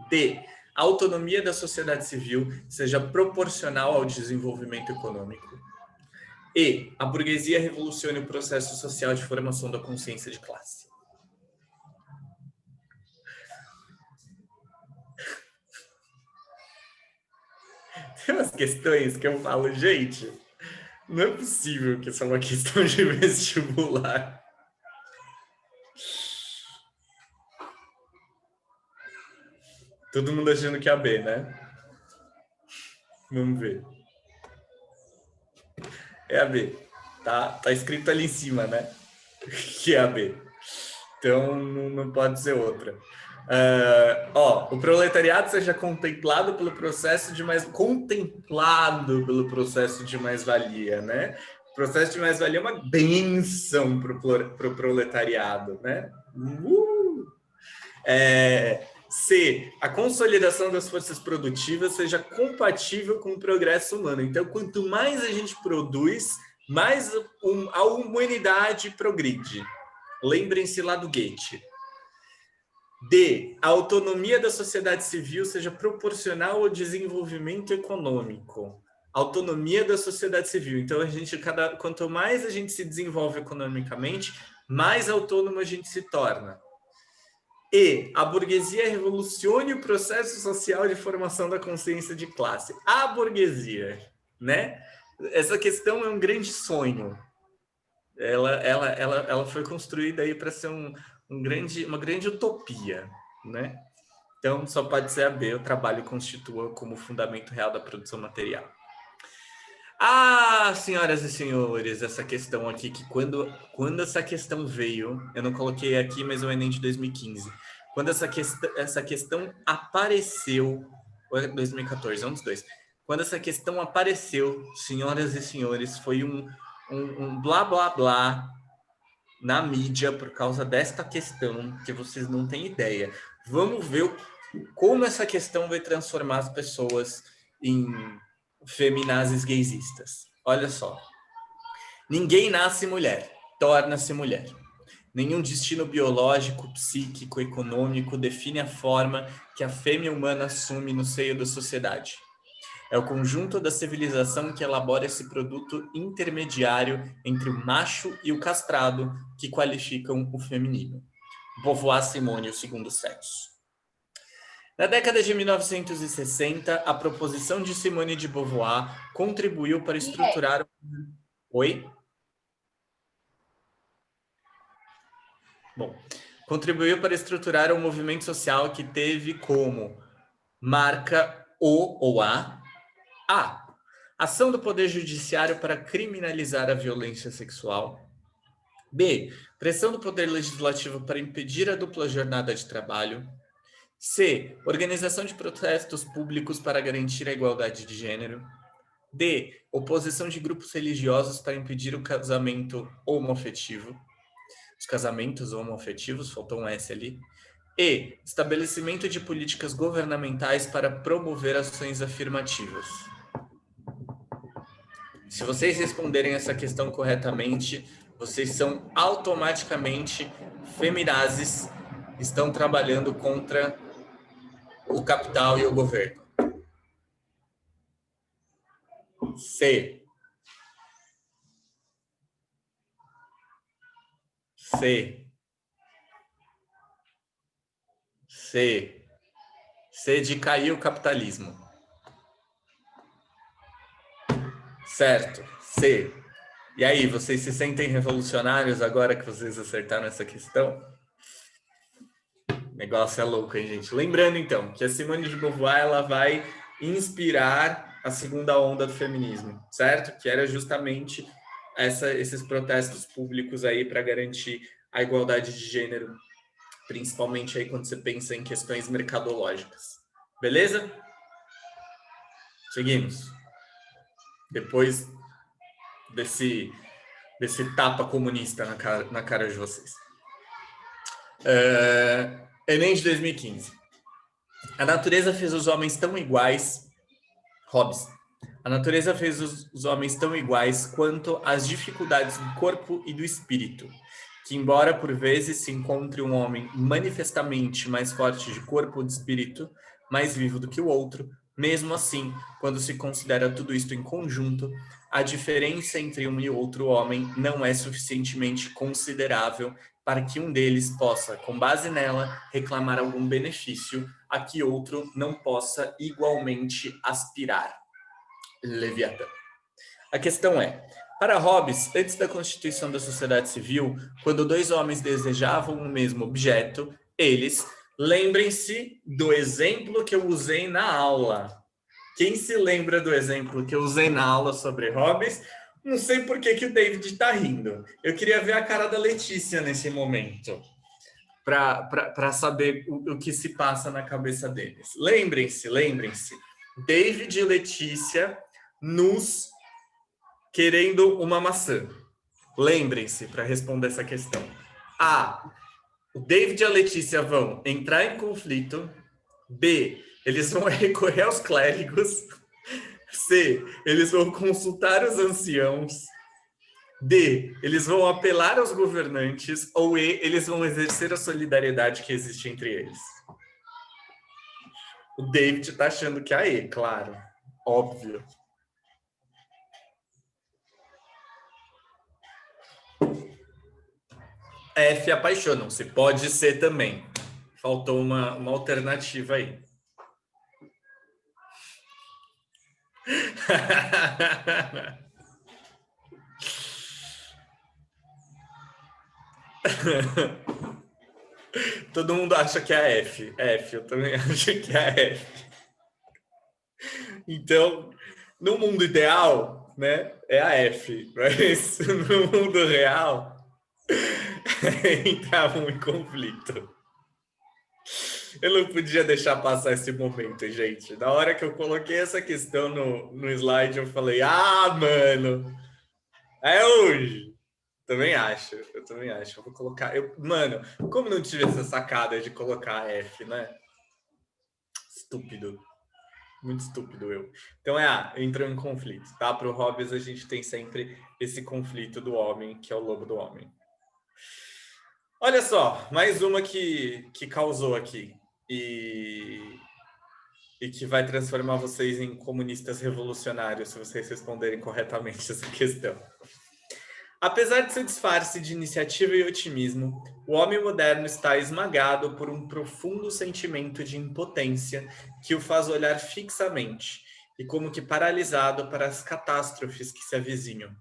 D. A autonomia da sociedade civil seja proporcional ao desenvolvimento econômico. E. A burguesia revolucione o processo social de formação da consciência de classe. Tem umas questões que eu falo, gente, não é possível que isso é uma questão de vestibular. Todo mundo achando que é a B, né? Vamos ver. É a B. Tá escrito ali em cima, né? Que é a B. Então, não pode ser outra. O proletariado seja contemplado pelo processo de mais-valia, né? O processo de mais-valia é uma bênção para o proletariado, né? C. A consolidação das forças produtivas seja compatível com o progresso humano. Então, quanto mais a gente produz, mais a humanidade progride. Lembrem-se lá do Goethe. D. A autonomia da sociedade civil seja proporcional ao desenvolvimento econômico. Autonomia da sociedade civil. Então, quanto mais a gente se desenvolve economicamente, mais autônomo a gente se torna. E. A burguesia revolucione o processo social de formação da consciência de classe. A burguesia, né? Essa questão é um grande sonho. Ela foi construída aí para ser uma grande utopia, né? Então, só pode ser a B, o trabalho constitua como fundamento real da produção material. Senhoras e senhores, essa questão aqui, que quando essa questão veio, eu não coloquei aqui, mas é o Enem de 2015. Quando essa questão apareceu, ou 2014, é um dos dois. Quando essa questão apareceu, senhoras e senhores, foi um blá, blá, blá, na mídia por causa desta questão que vocês não têm ideia. Vamos ver como essa questão vai transformar as pessoas em feminazes gaysistas. Olha só. Ninguém nasce mulher, torna-se mulher. Nenhum destino biológico, psíquico, econômico define a forma que a fêmea humana assume no seio da sociedade. É o conjunto da civilização que elabora esse produto intermediário entre o macho e o castrado que qualificam o feminino. Beauvoir, Simone, o segundo sexo. Na década de 1960, a proposição de Simone de Beauvoir contribuiu para estruturar... Oi? Bom, contribuiu para estruturar um movimento social que teve como marca A. Ação do Poder Judiciário para criminalizar a violência sexual. B. Pressão do Poder Legislativo para impedir a dupla jornada de trabalho. C. Organização de protestos públicos para garantir a igualdade de gênero. D. Oposição de grupos religiosos para impedir o casamento homoafetivo. Os casamentos homoafetivos, faltou um S ali. E. Estabelecimento de políticas governamentais para promover ações afirmativas. Se vocês responderem essa questão corretamente, vocês são automaticamente feminazes, estão trabalhando contra o capital e o governo. C. C de cair o capitalismo. Certo. C. E aí, vocês se sentem revolucionários agora que vocês acertaram essa questão? O negócio é louco, hein, gente? Lembrando, então, que a Simone de Beauvoir ela vai inspirar a segunda onda do feminismo, certo? Que era justamente esses protestos públicos aí para garantir a igualdade de gênero, principalmente aí quando você pensa em questões mercadológicas. Beleza? Seguimos. Depois desse tapa comunista na cara de vocês. Enem de 2015. A natureza fez os homens tão iguais... Hobbes. A natureza fez os homens tão iguais quanto as dificuldades do corpo e do espírito, que embora por vezes se encontre um homem manifestamente mais forte de corpo ou de espírito, mais vivo do que o outro, mesmo assim, quando se considera tudo isto em conjunto, a diferença entre um e outro homem não é suficientemente considerável para que um deles possa, com base nela, reclamar algum benefício a que outro não possa igualmente aspirar. Leviatã. A questão é, para Hobbes, antes da constituição da sociedade civil, quando dois homens desejavam o mesmo objeto, eles, lembrem-se do exemplo que eu usei na aula. Quem se lembra do exemplo que eu usei na aula sobre Hobbes? Não sei por que o David está rindo. Eu queria ver a cara da Letícia nesse momento, para saber o que se passa na cabeça deles. Lembrem-se. David e Letícia nus querendo uma maçã. Lembrem-se para responder essa questão. A. O David e a Letícia vão entrar em conflito. B. Eles vão recorrer aos clérigos. C. Eles vão consultar os anciãos. D. Eles vão apelar aos governantes. Ou E. Eles vão exercer a solidariedade que existe entre eles. O David está achando que é a E, claro. Óbvio. F, apaixonam-se. Pode ser também. Faltou uma alternativa aí. Todo mundo acha que é a F. F, eu também acho que é a F. Então, no mundo ideal, né, é a F. Mas no mundo real, entravam em conflito. Eu não podia deixar passar esse momento, gente. Na hora que eu coloquei essa questão no slide, eu falei, mano, é hoje. Eu também acho. Eu vou colocar... Mano, como não tive essa sacada de colocar a F, né? Estúpido. Muito estúpido eu. Então entrou em conflito, tá? Para o Hobbes, a gente tem sempre esse conflito do homem, que é o lobo do homem. Olha só, mais uma que causou aqui. E que vai transformar vocês em comunistas revolucionários, se vocês responderem corretamente essa questão. Apesar de seu disfarce de iniciativa e otimismo, o homem moderno está esmagado por um profundo sentimento de impotência que o faz olhar fixamente e como que paralisado para as catástrofes que se avizinham.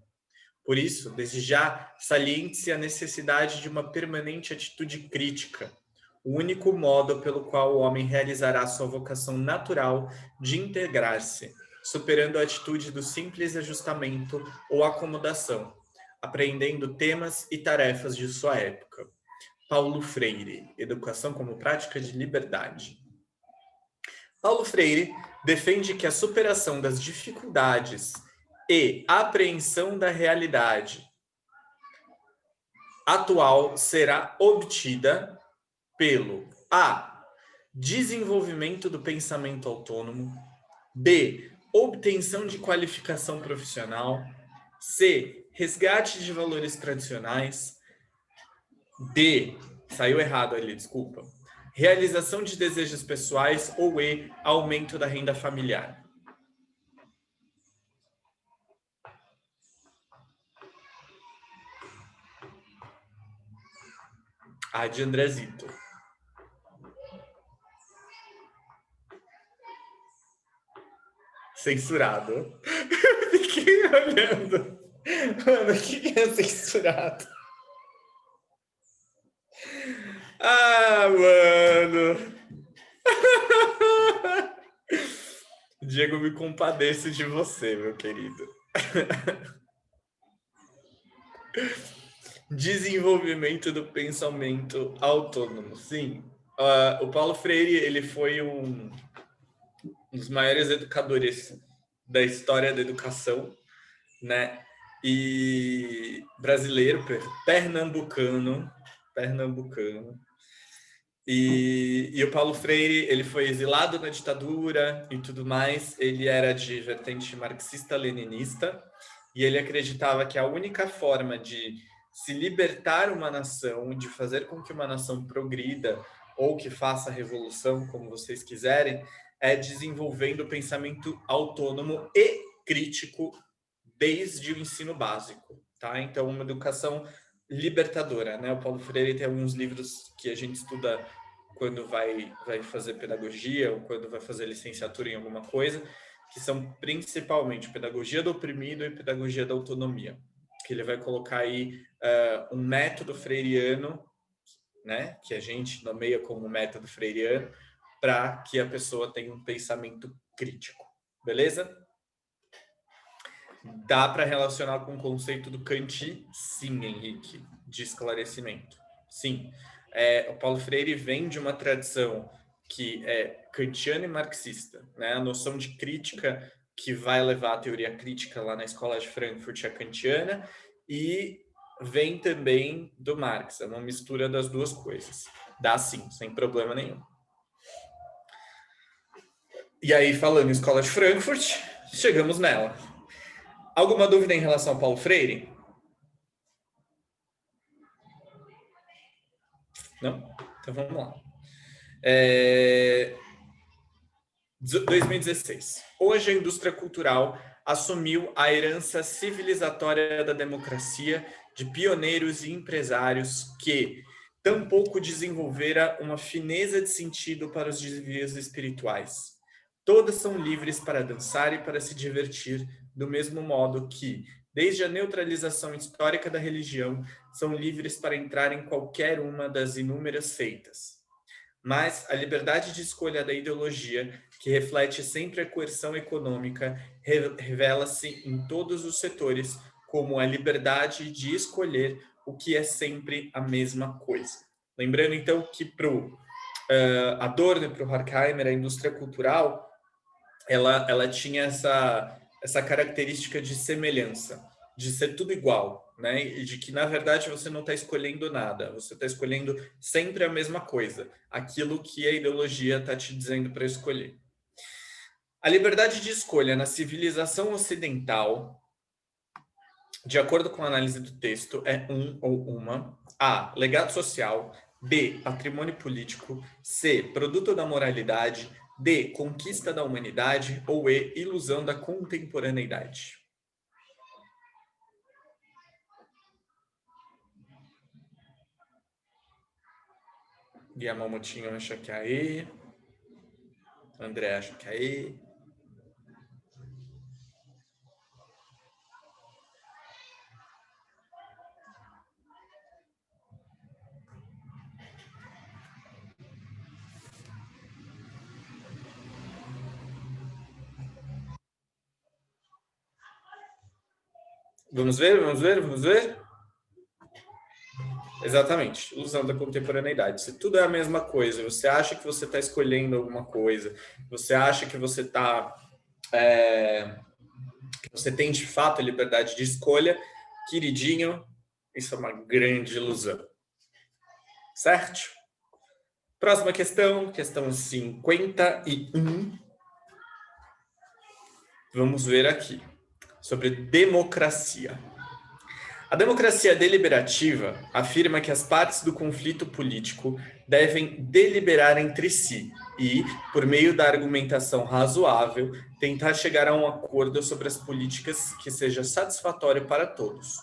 Por isso, desde já, saliente-se a necessidade de uma permanente atitude crítica, o único modo pelo qual o homem realizará sua vocação natural de integrar-se, superando a atitude do simples ajustamento ou acomodação, apreendendo temas e tarefas de sua época. Paulo Freire, Educação como Prática de Liberdade. Paulo Freire defende que a superação das dificuldades e a apreensão da realidade atual será obtida pelo A. Desenvolvimento do pensamento autônomo. B. Obtenção de qualificação profissional. C. resgate de valores tradicionais. D, saiu errado ali, desculpa. Realização de desejos pessoais. Ou E, aumento da renda familiar. A de Andrezito. Censurado. Fiquei olhando. Mano, o que é censurado? Ah, mano. Diego, me compadeço de você, meu querido. Desenvolvimento do pensamento autônomo. Sim, o Paulo Freire, ele foi um dos maiores educadores da história da educação, né? E brasileiro, pernambucano. E o Paulo Freire, ele foi exilado na ditadura e tudo mais. Ele era de vertente marxista-leninista e ele acreditava que a única forma de se libertar uma nação, de fazer com que uma nação progrida ou que faça revolução, como vocês quiserem, é desenvolvendo o pensamento autônomo e crítico desde o ensino básico, tá? Então, uma educação libertadora, né? O Paulo Freire tem alguns livros que a gente estuda quando vai fazer pedagogia ou quando vai fazer licenciatura em alguma coisa, que são principalmente Pedagogia do Oprimido e Pedagogia da Autonomia, que ele vai colocar aí um método freiriano, né? Que a gente nomeia como método freiriano, para que a pessoa tenha um pensamento crítico, beleza? Dá para relacionar com o conceito do Kant? Sim, Henrique, de esclarecimento. Sim. O Paulo Freire vem de uma tradição que é kantiana e marxista, né? A noção de crítica que vai levar a teoria crítica lá na Escola de Frankfurt é kantiana e vem também do Marx, é uma mistura das duas coisas. Dá sim, sem problema nenhum. E aí, falando em Escola de Frankfurt, chegamos nela. Alguma dúvida em relação ao Paulo Freire? Não? Então vamos lá. 2016. Hoje a indústria cultural assumiu a herança civilizatória da democracia de pioneiros e empresários que tampouco desenvolvera uma fineza de sentido para os desvios espirituais. Todas são livres para dançar e para se divertir, do mesmo modo que, desde a neutralização histórica da religião, são livres para entrar em qualquer uma das inúmeras seitas. Mas a liberdade de escolha da ideologia, que reflete sempre a coerção econômica, revela-se em todos os setores como a liberdade de escolher o que é sempre a mesma coisa. Lembrando, então, que para o Adorno e para o Horkheimer, a indústria cultural, ela tinha essa característica de semelhança, de ser tudo igual, né? E de que, na verdade, você não está escolhendo nada, você está escolhendo sempre a mesma coisa, aquilo que a ideologia está te dizendo para escolher. A liberdade de escolha na civilização ocidental, de acordo com a análise do texto, é um ou uma: A, legado social; B, patrimônio político; C, produto da moralidade; D, conquista da humanidade; ou E, ilusão da contemporaneidade. Yamamotinho acha que é E. André acha que é E. Vamos ver? Exatamente, ilusão da contemporaneidade. Se tudo é a mesma coisa, você acha que você está escolhendo alguma coisa, você acha que você está... que você tem, de fato, a liberdade de escolha, queridinho, isso é uma grande ilusão. Certo? Próxima questão, questão 51. Vamos ver aqui, sobre democracia. A democracia deliberativa afirma que as partes do conflito político devem deliberar entre si e, por meio da argumentação razoável, tentar chegar a um acordo sobre as políticas que seja satisfatório para todos.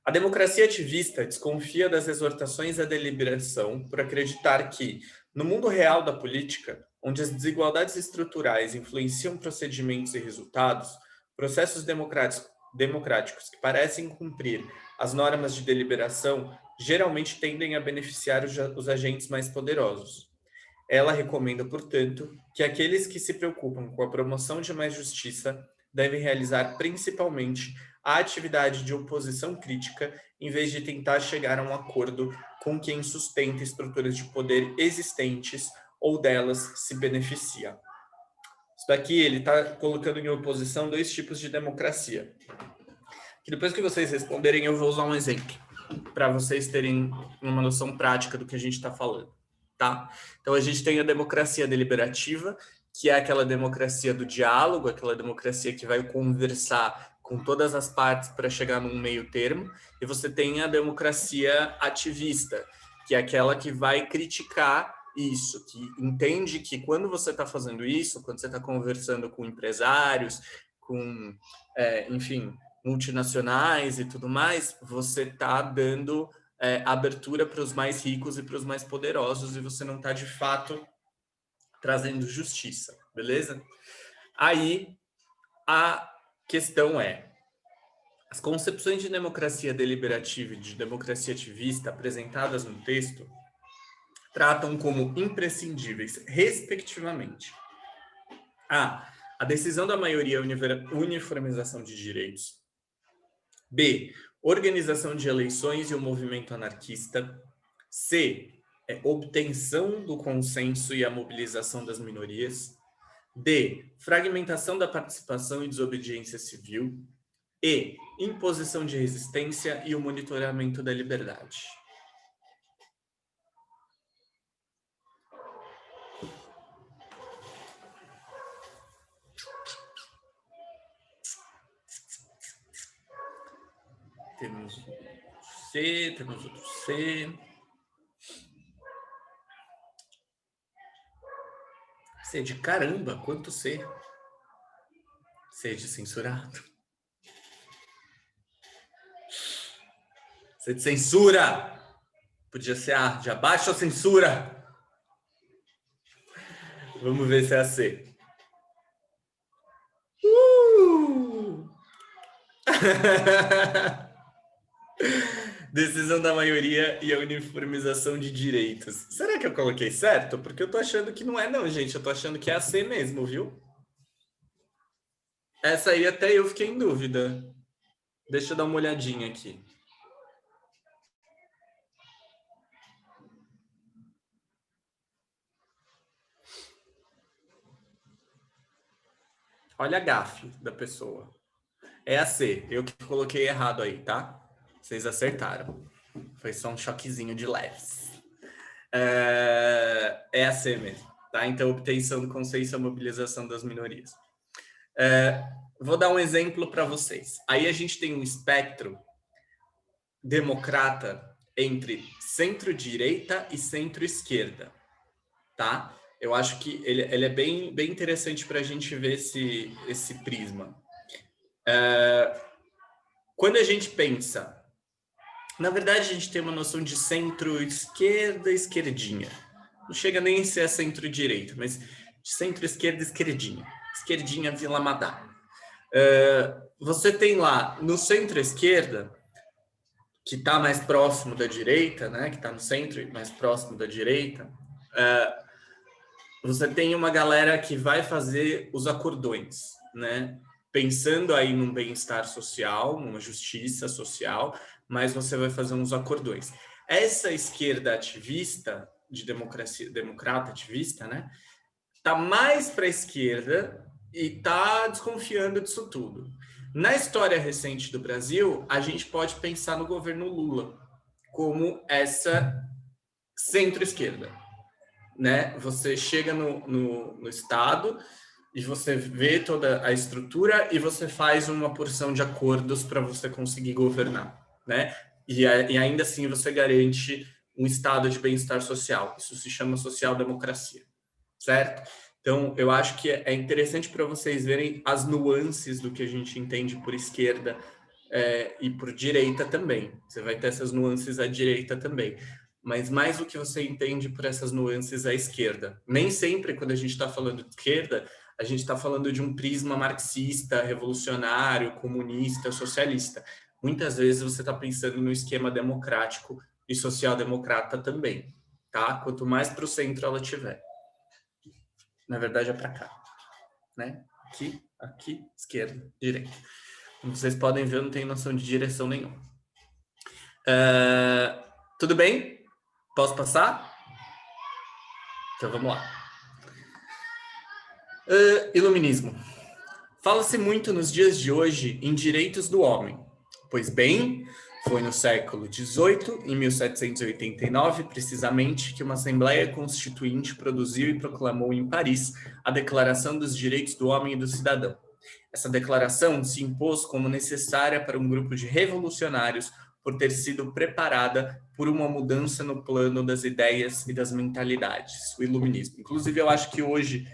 A democracia ativista desconfia das exortações à deliberação por acreditar que, no mundo real da política, onde as desigualdades estruturais influenciam procedimentos e resultados, processos democráticos que parecem cumprir as normas de deliberação geralmente tendem a beneficiar os agentes mais poderosos. Ela recomenda, portanto, que aqueles que se preocupam com a promoção de mais justiça devem realizar principalmente a atividade de oposição crítica, em vez de tentar chegar a um acordo com quem sustenta estruturas de poder existentes ou delas se beneficia. Isso daqui ele está colocando em oposição dois tipos de democracia. Que depois que vocês responderem, eu vou usar um exemplo para vocês terem uma noção prática do que a gente está falando, tá? Então a gente tem a democracia deliberativa, que é aquela democracia do diálogo, aquela democracia que vai conversar com todas as partes para chegar num meio termo, e você tem a democracia ativista, que é aquela que vai criticar isso, que entende que quando você está fazendo isso, quando você está conversando com empresários, com, enfim, multinacionais e tudo mais, você está dando abertura para os mais ricos e para os mais poderosos, e você não está, de fato, trazendo justiça, beleza? Aí, a questão é, as concepções de democracia deliberativa e de democracia ativista apresentadas no texto tratam como imprescindíveis, respectivamente, a decisão da maioria, uniformização de direitos, B, organização de eleições e o movimento anarquista, C, obtenção do consenso e a mobilização das minorias, D, fragmentação da participação e desobediência civil, E, imposição de resistência e o monitoramento da liberdade. Temos C, temos outro C. C de caramba, quanto C? C de censurado. C de censura. Podia ser A, de abaixo a censura. Vamos ver se é a C. Decisão da maioria e a uniformização de direitos. Será que eu coloquei certo? Porque eu tô achando que não é não, gente. Eu tô achando que é a C mesmo, viu? Essa aí até eu fiquei em dúvida. Deixa eu dar uma olhadinha aqui. Olha a gafe da pessoa. É a C. Eu que coloquei errado aí, tá? Vocês acertaram. Foi só um choquezinho de leves. É a C mesmo, tá? Então, obtenção do consenso e a mobilização das minorias. Vou dar um exemplo para vocês. Aí a gente tem um espectro democrata entre centro-direita e centro-esquerda, tá? Eu acho que ele é bem interessante para a gente ver esse prisma. Quando a gente pensa... Na verdade, a gente tem uma noção de centro-esquerda e esquerdinha. Não chega nem a ser centro-direita, mas de centro-esquerda e esquerdinha. Esquerdinha Vila Madá. Você tem lá, no centro-esquerda, que está mais próximo da direita, né? Que está no centro e mais próximo da direita, você tem uma galera que vai fazer os acordões, né? Pensando aí num bem-estar social, numa justiça social, mas você vai fazer uns acordões. Essa esquerda ativista, de democrata ativista, né? Tá mais para a esquerda e tá desconfiando disso tudo. Na história recente do Brasil, a gente pode pensar no governo Lula como essa centro-esquerda, né? Você chega no Estado, e você vê toda a estrutura e você faz uma porção de acordos para você conseguir governar, né? E ainda assim você garante um estado de bem-estar social. Isso se chama social-democracia, certo? Então, eu acho que é interessante para vocês verem as nuances do que a gente entende por esquerda e por direita também. Você vai ter essas nuances à direita também. Mas mais do que você entende por essas nuances à esquerda. Nem sempre, quando a gente está falando de esquerda, a gente está falando de um prisma marxista, revolucionário, comunista, socialista. Muitas vezes você está pensando no esquema democrático e social-democrata também, tá? Quanto mais para o centro ela tiver. Na verdade é para cá, né? Aqui, esquerda, direita. Como vocês podem ver, eu não tenho noção de direção nenhuma. Tudo bem? Posso passar? Então vamos lá. Iluminismo. Fala-se muito nos dias de hoje em direitos do homem. Pois bem, foi no século XVIII, em 1789, precisamente, que uma Assembleia Constituinte produziu e proclamou em Paris a Declaração dos Direitos do Homem e do Cidadão. Essa declaração se impôs como necessária para um grupo de revolucionários por ter sido preparada por uma mudança no plano das ideias e das mentalidades, o iluminismo. Inclusive, eu acho que hoje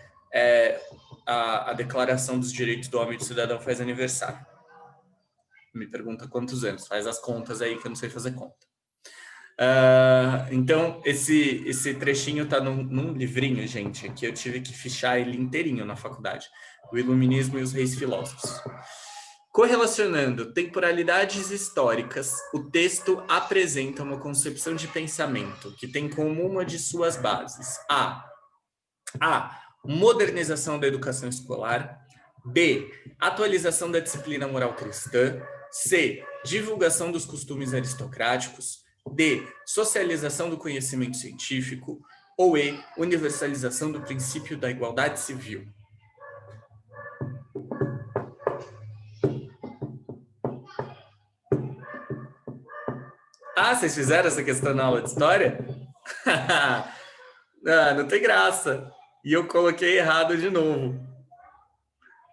a Declaração dos Direitos do Homem e do Cidadão faz aniversário. Me pergunta quantos anos, faz as contas aí que eu não sei fazer conta. Então, esse trechinho está num livrinho, gente, que eu tive que fichar ele inteirinho na faculdade. O Iluminismo e os Reis Filósofos. Correlacionando temporalidades históricas, o texto apresenta uma concepção de pensamento que tem como uma de suas bases a modernização da educação escolar, b, atualização da disciplina moral cristã, c, divulgação dos costumes aristocráticos, d, socialização do conhecimento científico, ou e, universalização do princípio da igualdade civil. Vocês fizeram essa questão na aula de história? Não tem graça. E eu coloquei errado de novo.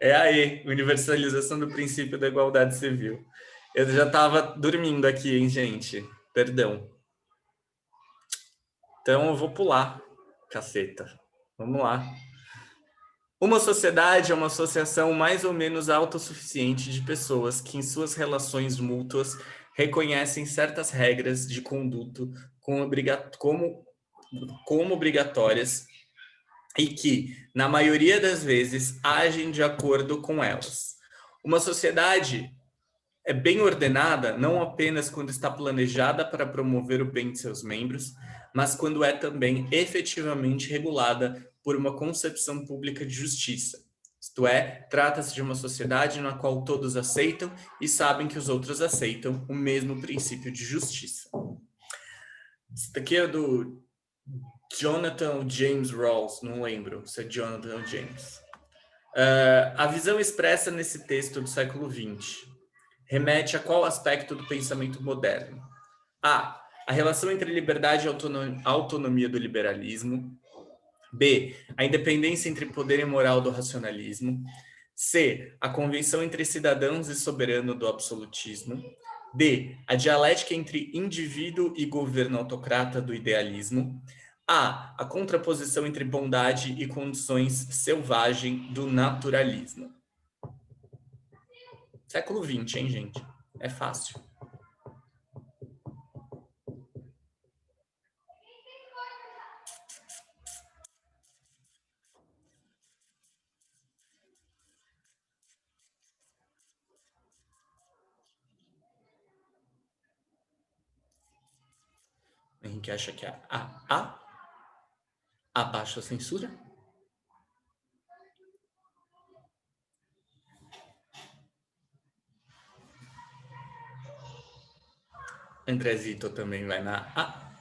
É aí, universalização do princípio da igualdade civil. Eu já estava dormindo aqui, hein, gente? Perdão. Então eu vou pular, caceta. Vamos lá. Uma sociedade é uma associação mais ou menos autossuficiente de pessoas que, em suas relações mútuas, reconhecem certas regras de conduta como obrigatórias e que, na maioria das vezes, agem de acordo com elas. Uma sociedade é bem ordenada não apenas quando está planejada para promover o bem de seus membros, mas quando é também efetivamente regulada por uma concepção pública de justiça. Isto é, trata-se de uma sociedade na qual todos aceitam e sabem que os outros aceitam o mesmo princípio de justiça. Isso daqui é do Jonathan James Rawls, não lembro se é Jonathan James. A visão expressa nesse texto do século XX remete a qual aspecto do pensamento moderno? A relação entre liberdade e autonomia do liberalismo. B, a independência entre poder e moral do racionalismo. C, a convenção entre cidadãos e soberano do absolutismo. D, a dialética entre indivíduo e governo autocrata do idealismo. A contraposição entre bondade e condições selvagem do naturalismo. Século XX, hein, gente? É fácil. O Henrique acha que é abaixo a censura. Andrezito também vai na A.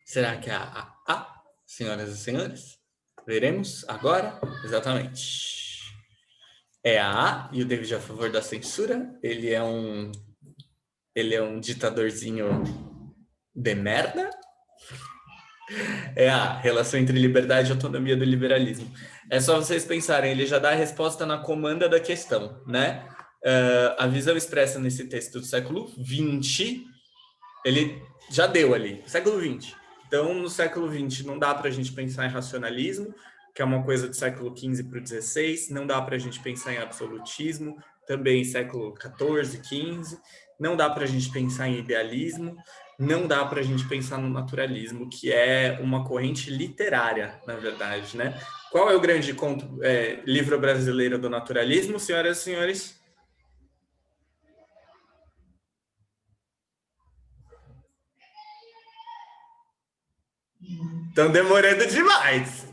Será que é a? Senhoras e senhores, veremos agora exatamente. É a, e o David é a favor da censura. Ele é um ditadorzinho de merda. É a relação entre liberdade e autonomia do liberalismo. É só vocês pensarem, ele já dá a resposta na comanda da questão, né? A visão expressa nesse texto do século XX, ele já deu ali, século XX. Então, no século XX, não dá para a gente pensar em racionalismo, que é uma coisa do século XV para o XVI, não dá para a gente pensar em absolutismo, também século XIV, XV, não dá para a gente pensar em idealismo, não dá para a gente pensar no naturalismo, que é uma corrente literária, na verdade, né? Qual é o grande livro brasileiro do naturalismo, senhoras e senhores? Estão demorando demais.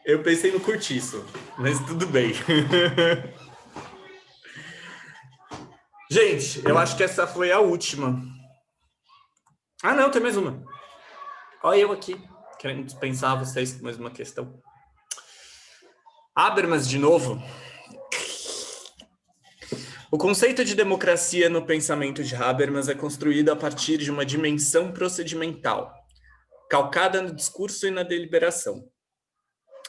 Eu pensei no Curtiço, mas tudo bem. Gente, eu acho que essa foi a última. Ah, não, tem mais uma. Olha eu aqui, querendo dispensar vocês com mais uma questão. Habermas, de novo. O conceito de democracia no pensamento de Habermas é construído a partir de uma dimensão procedimental, calcada no discurso e na deliberação.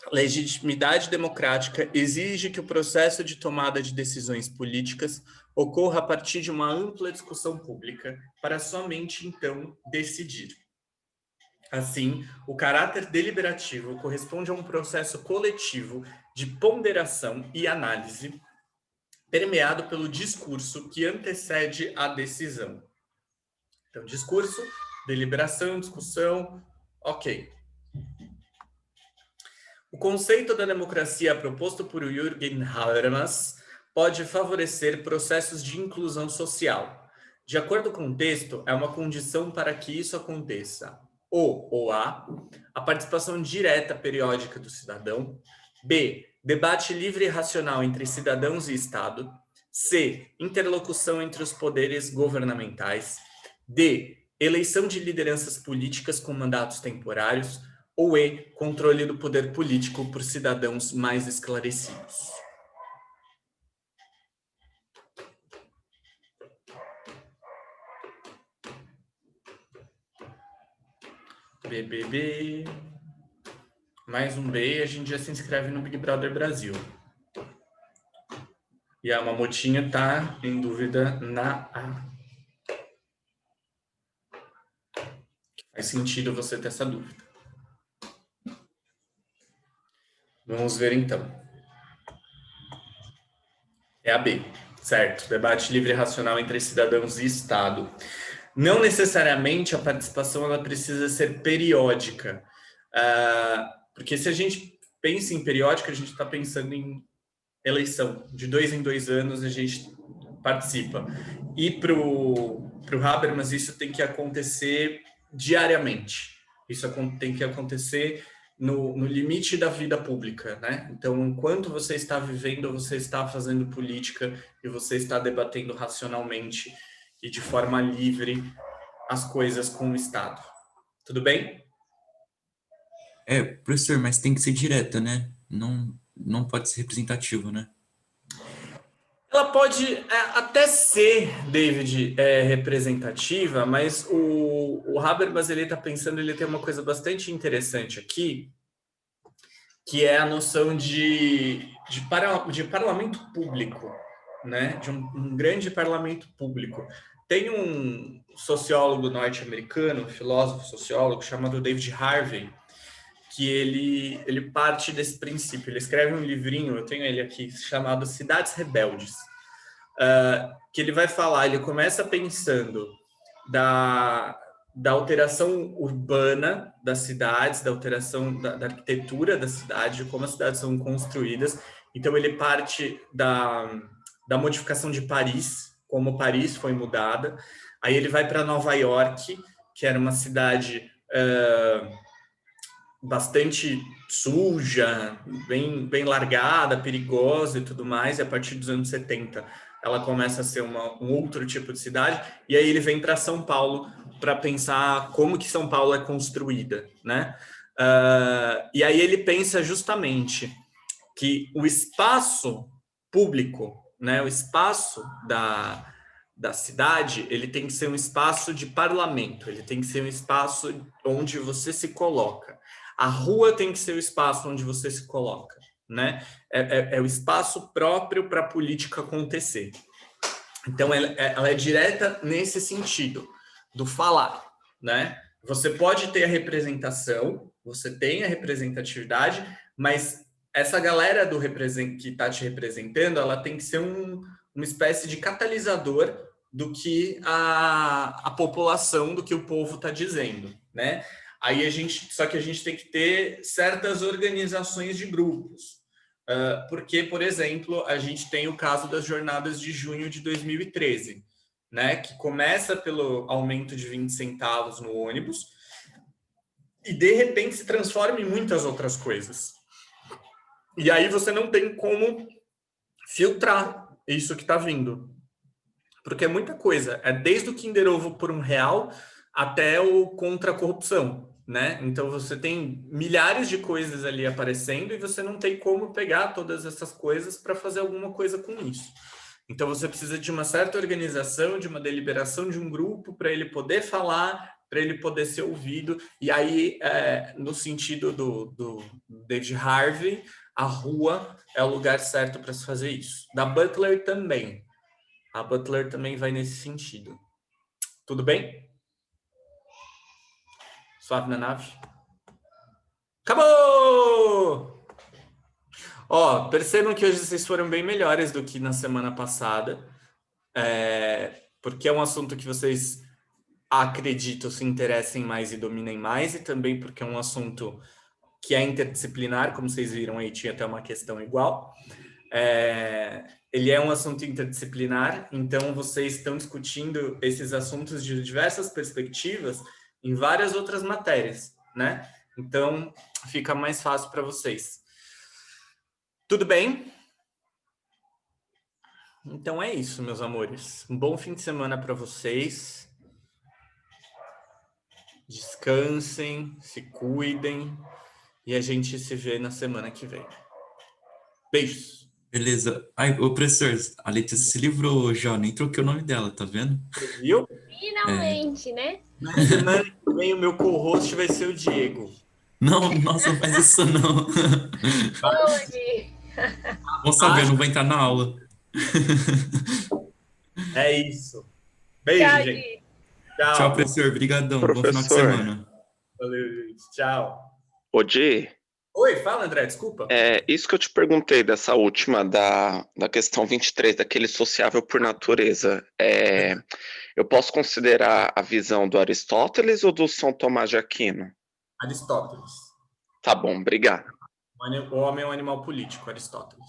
A legitimidade democrática exige que o processo de tomada de decisões políticas ocorra a partir de uma ampla discussão pública, para somente então decidir. Assim, o caráter deliberativo corresponde a um processo coletivo de ponderação e análise, permeado pelo discurso que antecede a decisão. Então, discurso, deliberação, discussão, ok. O conceito da democracia proposto por Jürgen Habermas pode favorecer processos de inclusão social. De acordo com o texto, é uma condição para que isso aconteça. Ou A, a participação direta periódica do cidadão. B, debate livre e racional entre cidadãos e Estado. C, interlocução entre os poderes governamentais. D, eleição de lideranças políticas com mandatos temporários. Ou E, controle do poder político por cidadãos mais esclarecidos. BBB. Mais um B e a gente já se inscreve no Big Brother Brasil. E a Mamotinha tá em dúvida na A. Faz sentido você ter essa dúvida. Vamos ver então. É a B, certo? Debate livre e racional entre cidadãos e Estado. Não necessariamente a participação ela precisa ser periódica. Porque se a gente pensa em periódica, a gente está pensando em eleição. De 2 em 2 anos a gente participa. E para o Habermas isso tem que acontecer diariamente. Isso tem que acontecer no limite da vida pública, né? Então, enquanto você está vivendo, você está fazendo política e você está debatendo racionalmente e de forma livre as coisas com o Estado. Tudo bem? Professor, mas tem que ser direta, né? Não pode ser representativo, né? Ela pode até ser, David, representativa, mas o Habermas ele está pensando, ele tem uma coisa bastante interessante aqui, que é a noção de parlamento público, né? De um grande parlamento público. Tem um sociólogo norte-americano, filósofo sociólogo, chamado David Harvey, que ele parte desse princípio. Ele escreve um livrinho, eu tenho ele aqui, chamado Cidades Rebeldes, que ele vai falar, ele começa pensando da alteração urbana das cidades, da alteração da arquitetura da cidade, de como as cidades são construídas. Então, ele parte da modificação de Paris, como Paris foi mudada. Aí ele vai para Nova York, que era uma cidade bastante suja, bem largada, perigosa e tudo mais, e a partir dos anos 70 ela começa a ser um outro tipo de cidade, e aí ele vem para São Paulo para pensar como que São Paulo é construída, né? E aí ele pensa justamente que o espaço público, né, o espaço da cidade, ele tem que ser um espaço de parlamento, ele tem que ser um espaço onde você se coloca. A rua tem que ser o espaço onde você se coloca, né? É o espaço próprio para a política acontecer. Então, ela é direta nesse sentido, do falar, né? Você pode ter a representação, você tem a representatividade, mas essa galera que está te representando, ela tem que ser uma espécie de catalisador do que a população, do que o povo está dizendo, né? Aí só que a gente tem que ter certas organizações de grupos. Porque, por exemplo, a gente tem o caso das jornadas de junho de 2013, né, que começa pelo aumento de 20 centavos no ônibus e, de repente, se transforma em muitas outras coisas. E aí você não tem como filtrar isso que está vindo. Porque é muita coisa. É desde o Kinder Ovo por R$1 até o contra a corrupção, né? Então você tem milhares de coisas ali aparecendo e você não tem como pegar todas essas coisas para fazer alguma coisa com isso. Então você precisa de uma certa organização, de uma deliberação de um grupo para ele poder falar, para ele poder ser ouvido. E aí, no sentido do David Harvey, a rua é o lugar certo para se fazer isso. Da Butler também. A Butler também vai nesse sentido. Tudo bem? Suave na nave? Acabou! Ó, percebam que hoje vocês foram bem melhores do que na semana passada, porque é um assunto que vocês, acredito, se interessem mais e dominem mais, e também porque é um assunto que é interdisciplinar, como vocês viram aí, tinha até uma questão igual. Ele é um assunto interdisciplinar, então vocês estão discutindo esses assuntos de diversas perspectivas em várias outras matérias, né? Então, fica mais fácil para vocês. Tudo bem? Então é isso, meus amores. Um bom fim de semana para vocês. Descansem, se cuidem e a gente se vê na semana que vem. Beijos. Beleza. Ai, ô professor, a Letícia se livrou já, nem troquei o nome dela, tá vendo? Viu? Finalmente, né? Na semana que vem o meu co-host vai ser o Diego. Não, nossa, não faz isso não. Hoje. Vamos saber, não vai entrar na aula. É isso. Beijo, Tchau, gente. Gui. Tchau. Tchau, professor. Obrigadão. Bom final de Professor. semana. Valeu, gente. Tchau. Ô, Di, Oi, fala, André, desculpa. isso que eu te perguntei dessa última, da questão 23, daquele sociável por natureza, eu posso considerar a visão do Aristóteles ou do São Tomás de Aquino? Aristóteles. Tá bom, obrigado. O homem é um animal político, Aristóteles.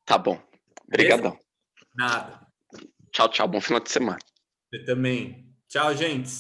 Tá bom, obrigadão. Nada. Tchau, tchau, bom final de semana. Você também. Tchau, gente.